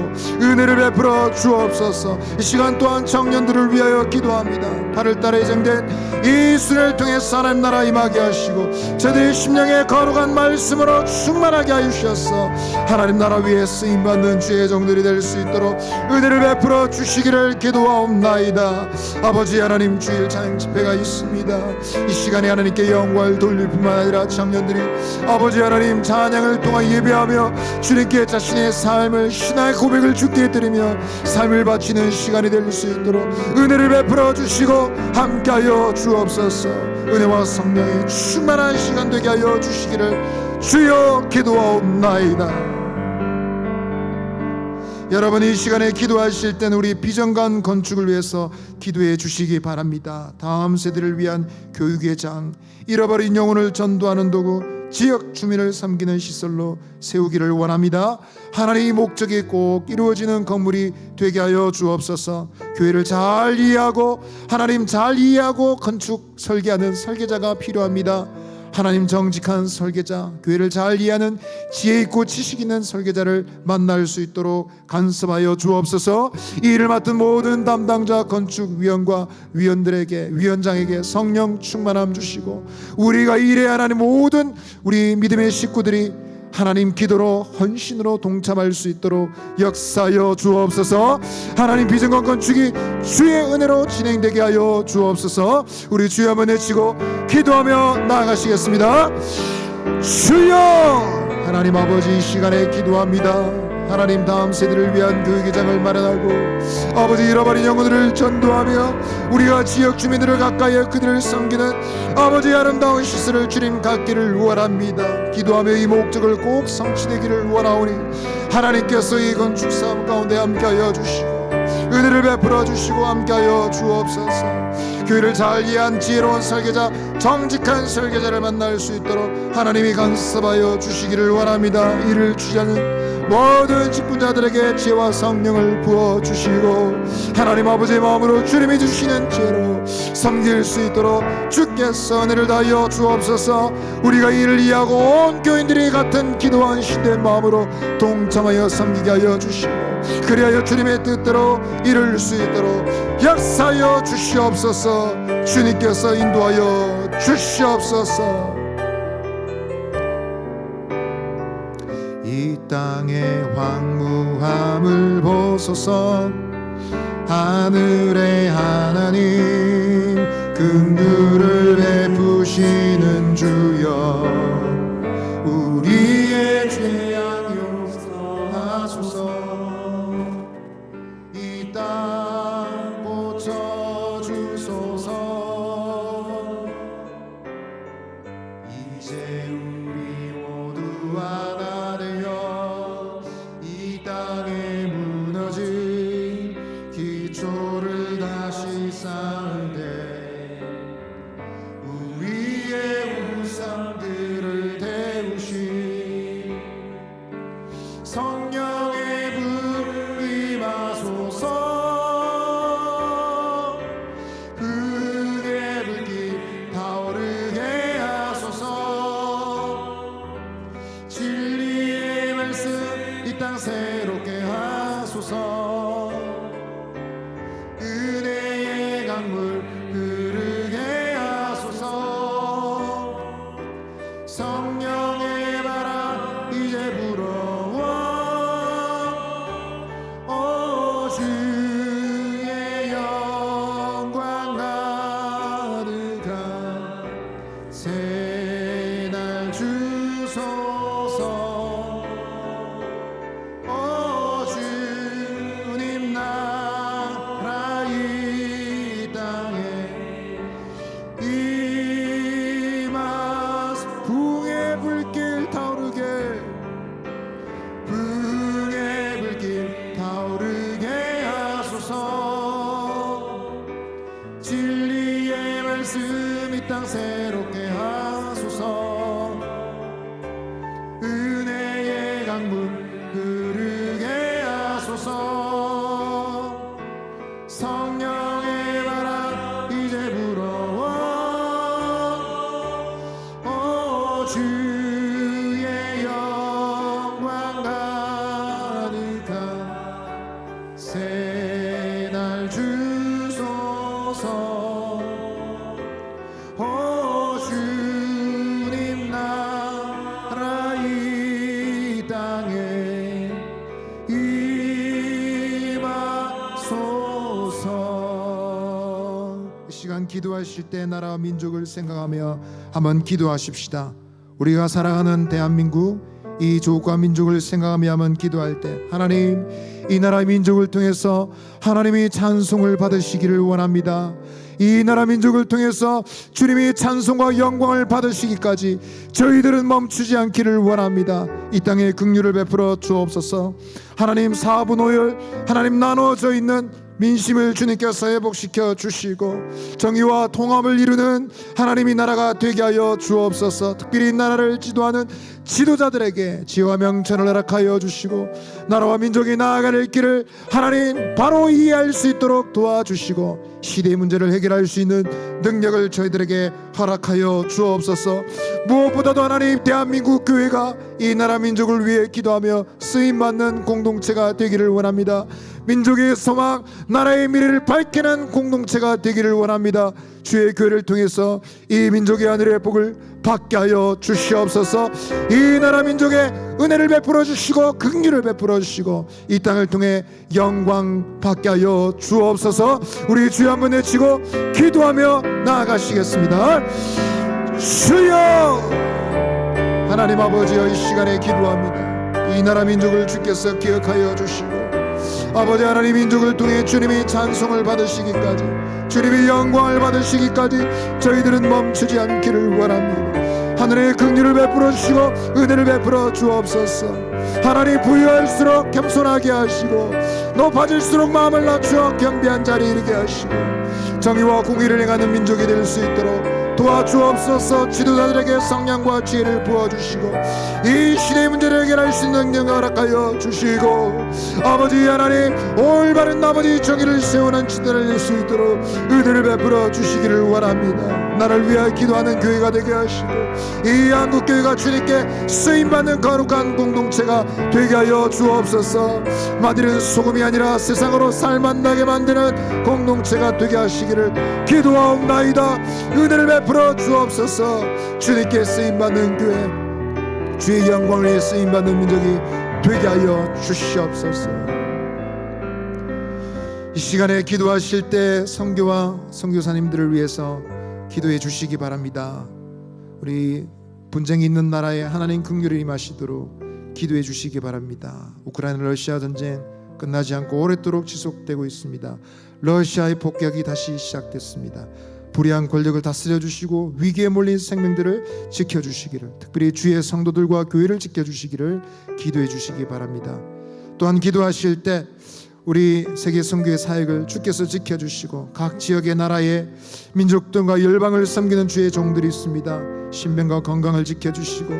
은혜를 베풀어 주옵소서. 이 시간 또한 청년들을 위하여 기도합니다. 8월달에 예정된 이 수련을 통해서 하나님 나라 임하게 하시고 저들의 심령에 거룩한 말씀으로 충만하게 하여 주셔서 하나님 나라 위에 쓰임받는 주의 종들이 될 수 있도록 은혜를 베풀어 주시기를 기도하옵나이다. 아버지 하나님 주일 찬양 집회가 있습니다. 이 시간에 하나님께 영광을 돌릴 뿐만 아니라 청년들이 아버지 하나님 찬양을 통한 예배하며 주님께 자신의 삶을 신앙의 고백을 주께 드리며 삶을 바치는 시간이 될 수 있도록 은혜를 베풀어 주시고 함께하여 주옵소서. 은혜와 성령의 충만한 시간 되게 하여 주시기를 주여 기도하옵나이다. 여러분 이 시간에 기도하실 때는 우리 비전관 건축을 위해서 기도해 주시기 바랍니다. 다음 세대를 위한 교육의 장, 잃어버린 영혼을 전도하는 도구, 지역 주민을 섬기는 시설로 세우기를 원합니다. 하나님의 목적이 꼭 이루어지는 건물이 되게 하여 주옵소서. 교회를 잘 이해하고 하나님 잘 이해하고 건축 설계하는 설계자가 필요합니다. 하나님 정직한 설계자, 교회를 잘 이해하는 지혜 있고 지식 있는 설계자를 만날 수 있도록 간섭하여 주옵소서. 이 일을 맡은 모든 담당자 건축위원과 위원들에게, 위원장에게 성령 충만함 주시고 우리가 일에 하나님 모든 우리 믿음의 식구들이 하나님 기도로 헌신으로 동참할 수 있도록 역사하여 주옵소서. 하나님 비전건 건축이 주의 은혜로 진행되게 하여 주옵소서. 우리 주여 한번 외치고 기도하며 나아가시겠습니다. 주여! 하나님 아버지 이 시간에 기도합니다. 하나님 다음 세대를 위한 교육의 장을 마련하고 아버지 잃어버린 영혼들을 전도하며 우리가 지역 주민들을 가까이에 그들을 섬기는 아버지 아름다운 시설을 주님 갖기를 원합니다. 기도하며 이 목적을 꼭 성취되기를 원하오니 하나님께서 이 건축 사업 가운데 함께하여 주시고 은혜를 베풀어 주시고 함께하여 주옵소서. 교회를 잘 이해한 지혜로운 설계자, 정직한 설계자를 만날 수 있도록 하나님이 간섭하여 주시기를 원합니다. 이를 주자는 모든 직분자들에게 지혜와 성령을 부어주시고 하나님 아버지의 마음으로 주님이 주시는 지혜로 섬길 수 있도록 주께서 은혜를 다하여 주옵소서. 우리가 이를 이해하고 온 교인들이 같은 기도한 신의 마음으로 동참하여 섬기게 하여 주시고 그리하여 주님의 뜻대로 이룰 수 있도록 역사하여 주시옵소서. 주님께서 인도하여 주시옵소서. 이 땅의 황무함을 보소서. 하늘의 하나님 긍휼을 베푸시는 주여 우리의 죄악 용서하소서. 이 땅 고쳐주소서. 이제 우리 모두 하나 되어 이 땅에 무너진 기초를 다시 쌓을 때 말씀 이 땅 새롭게 하소서. 은혜의 강물 흐르게 하소서. 성령의 바람 이제 불어와 주의 영광 가득한 새날 주소서. 주님 나라 이 땅에 임하소서. 이 시간 기도하실 때 나라와 민족을 생각하며 한번 기도하십시다. 우리가 살아가는 대한민국 이 조국과 민족을 생각하며 한번 기도할 때 하나님 이 나라 민족을 통해서 하나님이 찬송을 받으시기를 원합니다. 이 나라 민족을 통해서 주님이 찬송과 영광을 받으시기까지 저희들은 멈추지 않기를 원합니다. 이 땅에 긍휼을 베풀어 주옵소서. 하나님 사분오열 하나님 나눠져 있는 민심을 주님께서 회복시켜 주시고 정의와 통합을 이루는 하나님의 나라가 되게 하여 주옵소서. 특별히 나라를 지도하는 지도자들에게 지혜와 명철을 허락하여 주시고 나라와 민족이 나아갈 길을 하나님 바로 이해할 수 있도록 도와주시고 시대의 문제를 해결할 수 있는 능력을 저희들에게 허락하여 주옵소서. 무엇보다도 하나님 대한민국 교회가 이 나라 민족을 위해 기도하며 쓰임받는 공동체가 되기를 원합니다. 민족의 소망 나라의 미래를 밝히는 공동체가 되기를 원합니다. 주의 교회를 통해서 이 민족의 하늘의 복을 받게 하여 주시옵소서. 이 나라 민족에 은혜를 베풀어 주시고 긍휼을 베풀어 주시고 이 땅을 통해 영광 받게 하여 주옵소서. 우리 주여 한번 외치고 기도하며 나아가시겠습니다. 주여 하나님 아버지여 이 시간에 기도합니다. 이 나라 민족을 주께서 기억하여 주시고 아버지 하나님 민족을 통해 주님이 찬송을 받으시기까지 주님이 영광을 받으시기까지 저희들은 멈추지 않기를 원합니다. 하늘의 긍휼을 베풀어 주시고 은혜를 베풀어 주옵소서. 하나님 부유할수록 겸손하게 하시고 높아질수록 마음을 낮추어 겸비한 자리에 이르게 하시고 정의와 공의를 행하는 민족이 될 수 있도록 도와주옵소서. 지도자들에게 성령과 지혜를 부어주시고 이 시대의 문제를 해결할 수 있는 능력을 허락하여 주시고 아버지 하나님 올바른 아버지 정의를 세우는 지도를 낼 수 있도록 은혜를 베풀어 주시기를 원합니다. 나를 위하여 기도하는 교회가 되게 하시고 이 한국교회가 주님께 쓰임받는 거룩한 공동체가 되게 하여 주옵소서. 마디는 소금이 아니라 세상으로 살맛나게 만드는 공동체가 되게 하시기를 기도하옵나이다. 은혜를 베풀어 주옵소서. 주님께 쓰임받는 교회 주의 영광을 위해 쓰임받는 민족이 되게 하여 주시옵소서. 이 시간에 기도하실 때 선교와 선교사님들을 위해서 기도해 주시기 바랍니다. 우리 분쟁이 있는 나라에 하나님 긍휼을 임하시도록 기도해 주시기 바랍니다. 우크라이나 러시아 전쟁 끝나지 않고 오랫도록 지속되고 있습니다. 러시아의 폭격이 다시 시작됐습니다. 불의한 권력을 다스려 주시고 위기에 몰린 생명들을 지켜주시기를 특별히 주의 성도들과 교회를 지켜주시기를 기도해 주시기 바랍니다. 또한 기도하실 때 우리 세계 선교의 사역을 주께서 지켜주시고 각 지역의 나라의 민족들과 열방을 섬기는 주의 종들이 있습니다. 신병과 건강을 지켜주시고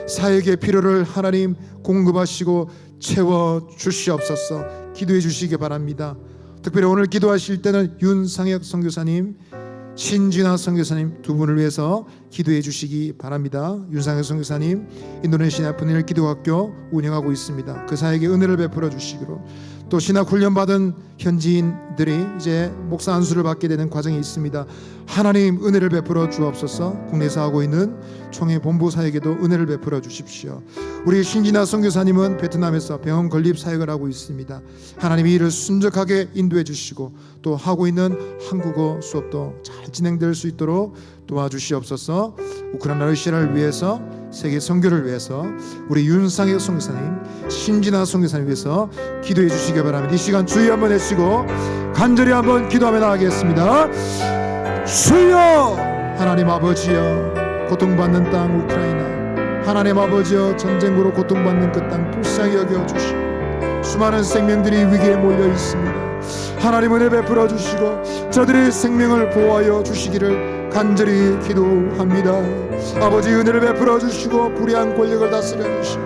사역의 필요를 하나님 공급하시고 채워주시옵소서. 기도해 주시기 바랍니다. 특별히 오늘 기도하실 때는 윤상혁 선교사님 신진아 선교사님 두 분을 위해서 기도해 주시기 바랍니다. 윤상현 선교사님 인도네시아 분일 기도학교 운영하고 있습니다. 그 사에게 은혜를 베풀어 주시기로 또 신학 훈련 받은 현지인들이 이제 목사 안수를 받게 되는 과정이 있습니다. 하나님 은혜를 베풀어 주옵소서. 국내에서 하고 있는 총회 본부 사역에도 은혜를 베풀어 주십시오. 우리 신진아 선교사님은 베트남에서 병원 건립 사역을 하고 있습니다. 하나님 이 일을 순적하게 인도해 주시고 또 하고 있는 한국어 수업도 잘 진행될 수 있도록 도와주시옵소서. 우크라이나 러시아를 위해서 세계 선교를 위해서 우리 윤상혁 선교사님 신진아 선교사님 위해서 기도해 주시기 바랍니다. 이 시간 주여 한번 해주시고 간절히 한번 기도하며 나가겠습니다. 주여 하나님 아버지여 고통받는 땅 우크라이나 하나님 아버지여 전쟁으로 고통받는 그 땅 불쌍히 여겨주시고 수많은 생명들이 위기에 몰려 있습니다. 하나님 은혜 베풀어 주시고 저들의 생명을 보호하여 주시기를 간절히 기도합니다. 아버지 은혜를 베풀어 주시고 불의한 권력을 다스려 주시고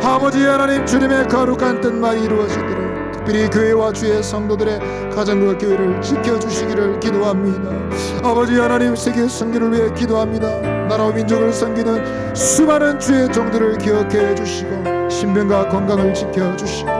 아버지 하나님 주님의 거룩한 뜻만 이루어지도록 특별히 교회와 주의 성도들의 가정과 교회를 지켜주시기를 기도합니다. 아버지 하나님 세계 선교를 위해 기도합니다. 나라와 민족을 섬기는 수많은 주의 종들을 기억해 주시고 신병과 건강을 지켜주시고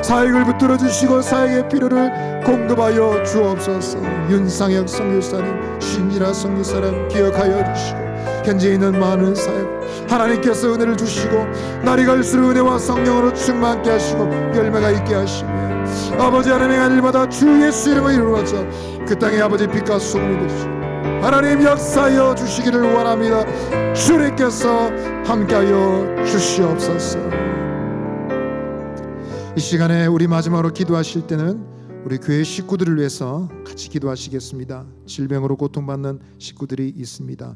사역을 붙들어 주시고 사역의 필요를 공급하여 주옵소서. 윤상혁 선교사님, 신지라 선교사님 기억하여 주시고 현재 있는 많은 사역 하나님께서 은혜를 주시고 날이 갈수록 은혜와 성령으로 충만케 하시고 열매가 있게 하시며 아버지 하나님의 한 일마다 주 예수 이름으로 이루어져 그 땅에 아버지 빛과 소금이 되시고 하나님 역사하여 주시기를 원합니다. 주님께서 함께하여 주시옵소서. 이 시간에 우리 마지막으로 기도하실 때는 우리 교회 식구들을 위해서 같이 기도하시겠습니다. 질병으로 고통받는 식구들이 있습니다.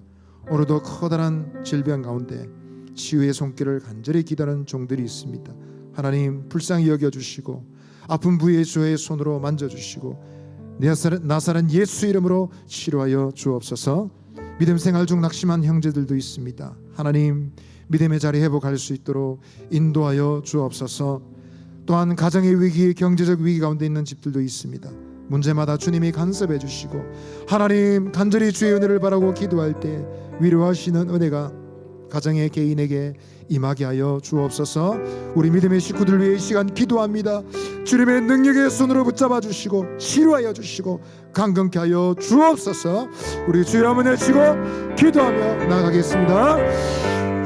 오늘도 커다란 질병 가운데 치유의 손길을 간절히 기다리는 종들이 있습니다. 하나님 불쌍히 여겨주시고 아픈 부위에 주의 손으로 만져주시고 나사렛 예수 이름으로 치료하여 주옵소서. 믿음 생활 중 낙심한 형제들도 있습니다. 하나님 믿음의 자리 회복할 수 있도록 인도하여 주옵소서. 또한 가정의 위기, 경제적 위기 가운데 있는 집들도 있습니다. 문제마다 주님이 간섭해 주시고 하나님 간절히 주의 은혜를 바라고 기도할 때 위로하시는 은혜가 가정의 개인에게 임하게 하여 주옵소서. 우리 믿음의 식구들 위해 이 시간 기도합니다. 주님의 능력의 손으로 붙잡아 주시고 치료하여 주시고 강건케 하여 주옵소서. 우리 주여 한번 외치고 기도하며 나가겠습니다.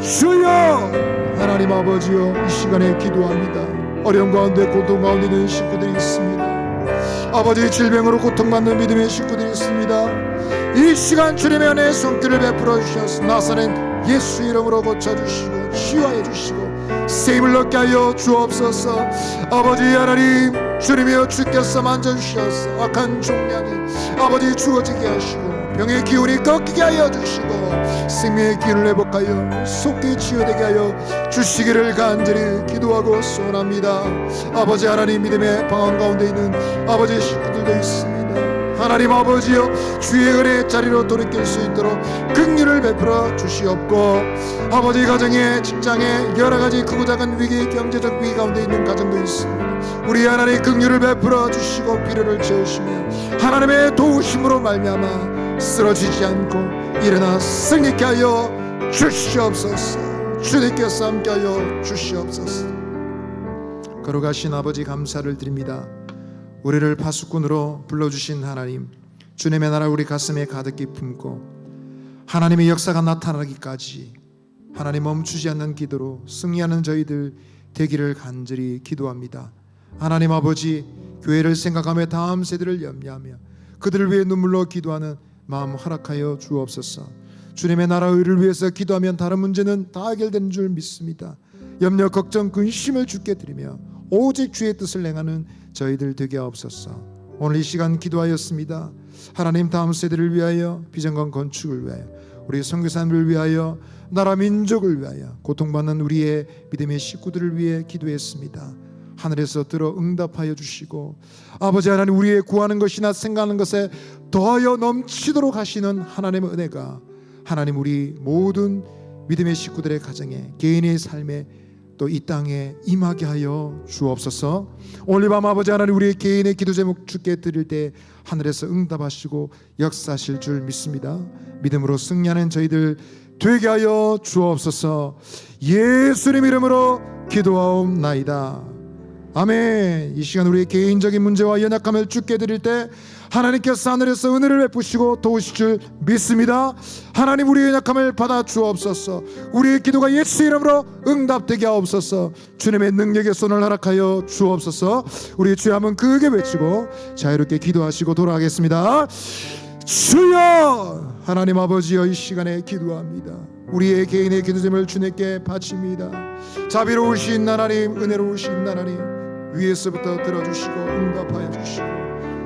주여 하나님 아버지여 이 시간에 기도합니다. 어려움 가운데 고통 가운데 있는 식구들이 있습니다. 아버지 질병으로 고통받는 믿음의 식구들이 있습니다. 이 시간 주님의 은혜의 손길을 베풀어 주셔서 나사렛 예수 이름으로 고쳐주시고 치유하여 주시고 세임을 얻게 하여 주옵소서. 아버지 하나님 주님이여 주께서 만져주셔서 악한 종량이 아버지 죽어지게 하시고 병의 기운이 꺾이게 하여 주시고 생명의 기운을 회복하여 속히 치유되게 하여 주시기를 간절히 기도하고 소원합니다. 아버지 하나님 믿음의 방황 가운데 있는 아버지의 식구들도 있습니다. 하나님 아버지여 주의 은혜의 자리로 돌이킬 수 있도록 긍휼을 베풀어 주시옵고 아버지 가정에 직장에 여러가지 크고 작은 위기 경제적 위기 가운데 있는 가정도 있습니다. 우리 하나님 긍휼을 베풀어 주시고 필요를 채우시며 하나님의 도우심으로 말미암아 쓰러지지 않고 일어나 승리케 하여 주시옵소서. 주님께서 함께하여 주시옵소서. 걸어가신 아버지 감사를 드립니다. 우리를 파수꾼으로 불러주신 하나님 주님의 나라 우리 가슴에 가득히 품고 하나님의 역사가 나타나기까지 하나님 멈추지 않는 기도로 승리하는 저희들 되기를 간절히 기도합니다. 하나님 아버지 교회를 생각하며 다음 세대를 염려하며 그들을 위해 눈물로 기도하는 마음 허락하여 주옵소서. 주님의 나라 의를 위해서 기도하면 다른 문제는 다 해결되는 줄 믿습니다. 염려 걱정 근심을 주께 드리며 오직 주의 뜻을 행하는 저희들 되게 하옵소서. 오늘 이 시간 기도하였습니다. 하나님 다음 세대를 위하여 비전관 건축을 위하여 우리 선교사님을 위하여 나라 민족을 위하여 고통받는 우리의 믿음의 식구들을 위해 기도했습니다. 하늘에서 들어 응답하여 주시고 아버지 하나님 우리의 구하는 것이나 생각하는 것에 더하여 넘치도록 하시는 하나님의 은혜가 하나님 우리 모든 믿음의 식구들의 가정에 개인의 삶에 또 이 땅에 임하게 하여 주옵소서. 오늘 밤 아버지 하나님 우리의 개인의 기도 제목 주께 드릴 때 하늘에서 응답하시고 역사하실 줄 믿습니다. 믿음으로 승리하는 저희들 되게 하여 주옵소서. 예수님 이름으로 기도하옵나이다. 아멘. 이 시간 우리의 개인적인 문제와 연약함을 주께 드릴 때 하나님께서 하늘에서 은혜를 베푸시고 도우실 줄 믿습니다. 하나님 우리의 연약함을 받아 주옵소서. 우리의 기도가 예수 이름으로 응답되게 하옵소서. 주님의 능력의 손을 허락하여 주옵소서. 우리 주여 한번 크게 외치고 자유롭게 기도하시고 돌아가겠습니다. 주여 하나님 아버지여 이 시간에 기도합니다. 우리의 개인의 기도점을 주님께 바칩니다. 자비로우신 하나님 은혜로우신 하나님 위에서부터 들어주시고 응답하여 주시고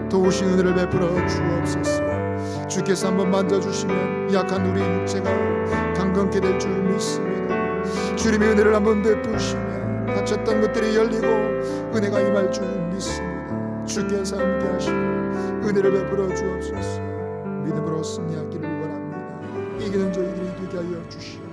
도우신 은혜를 베풀어 주옵소서. 주께서 한번 만져주시면 약한 우리 육체가 강건케 될 줄 믿습니다. 주님의 은혜를 한번 베푸시면 닫혔던 것들이 열리고 은혜가 임할 줄 믿습니다. 주께서 함께 하시고 은혜를 베풀어 주옵소서. 믿음으로 승리하기를 원합니다. 이기는 저희들이 되게 하여 주시옵소서.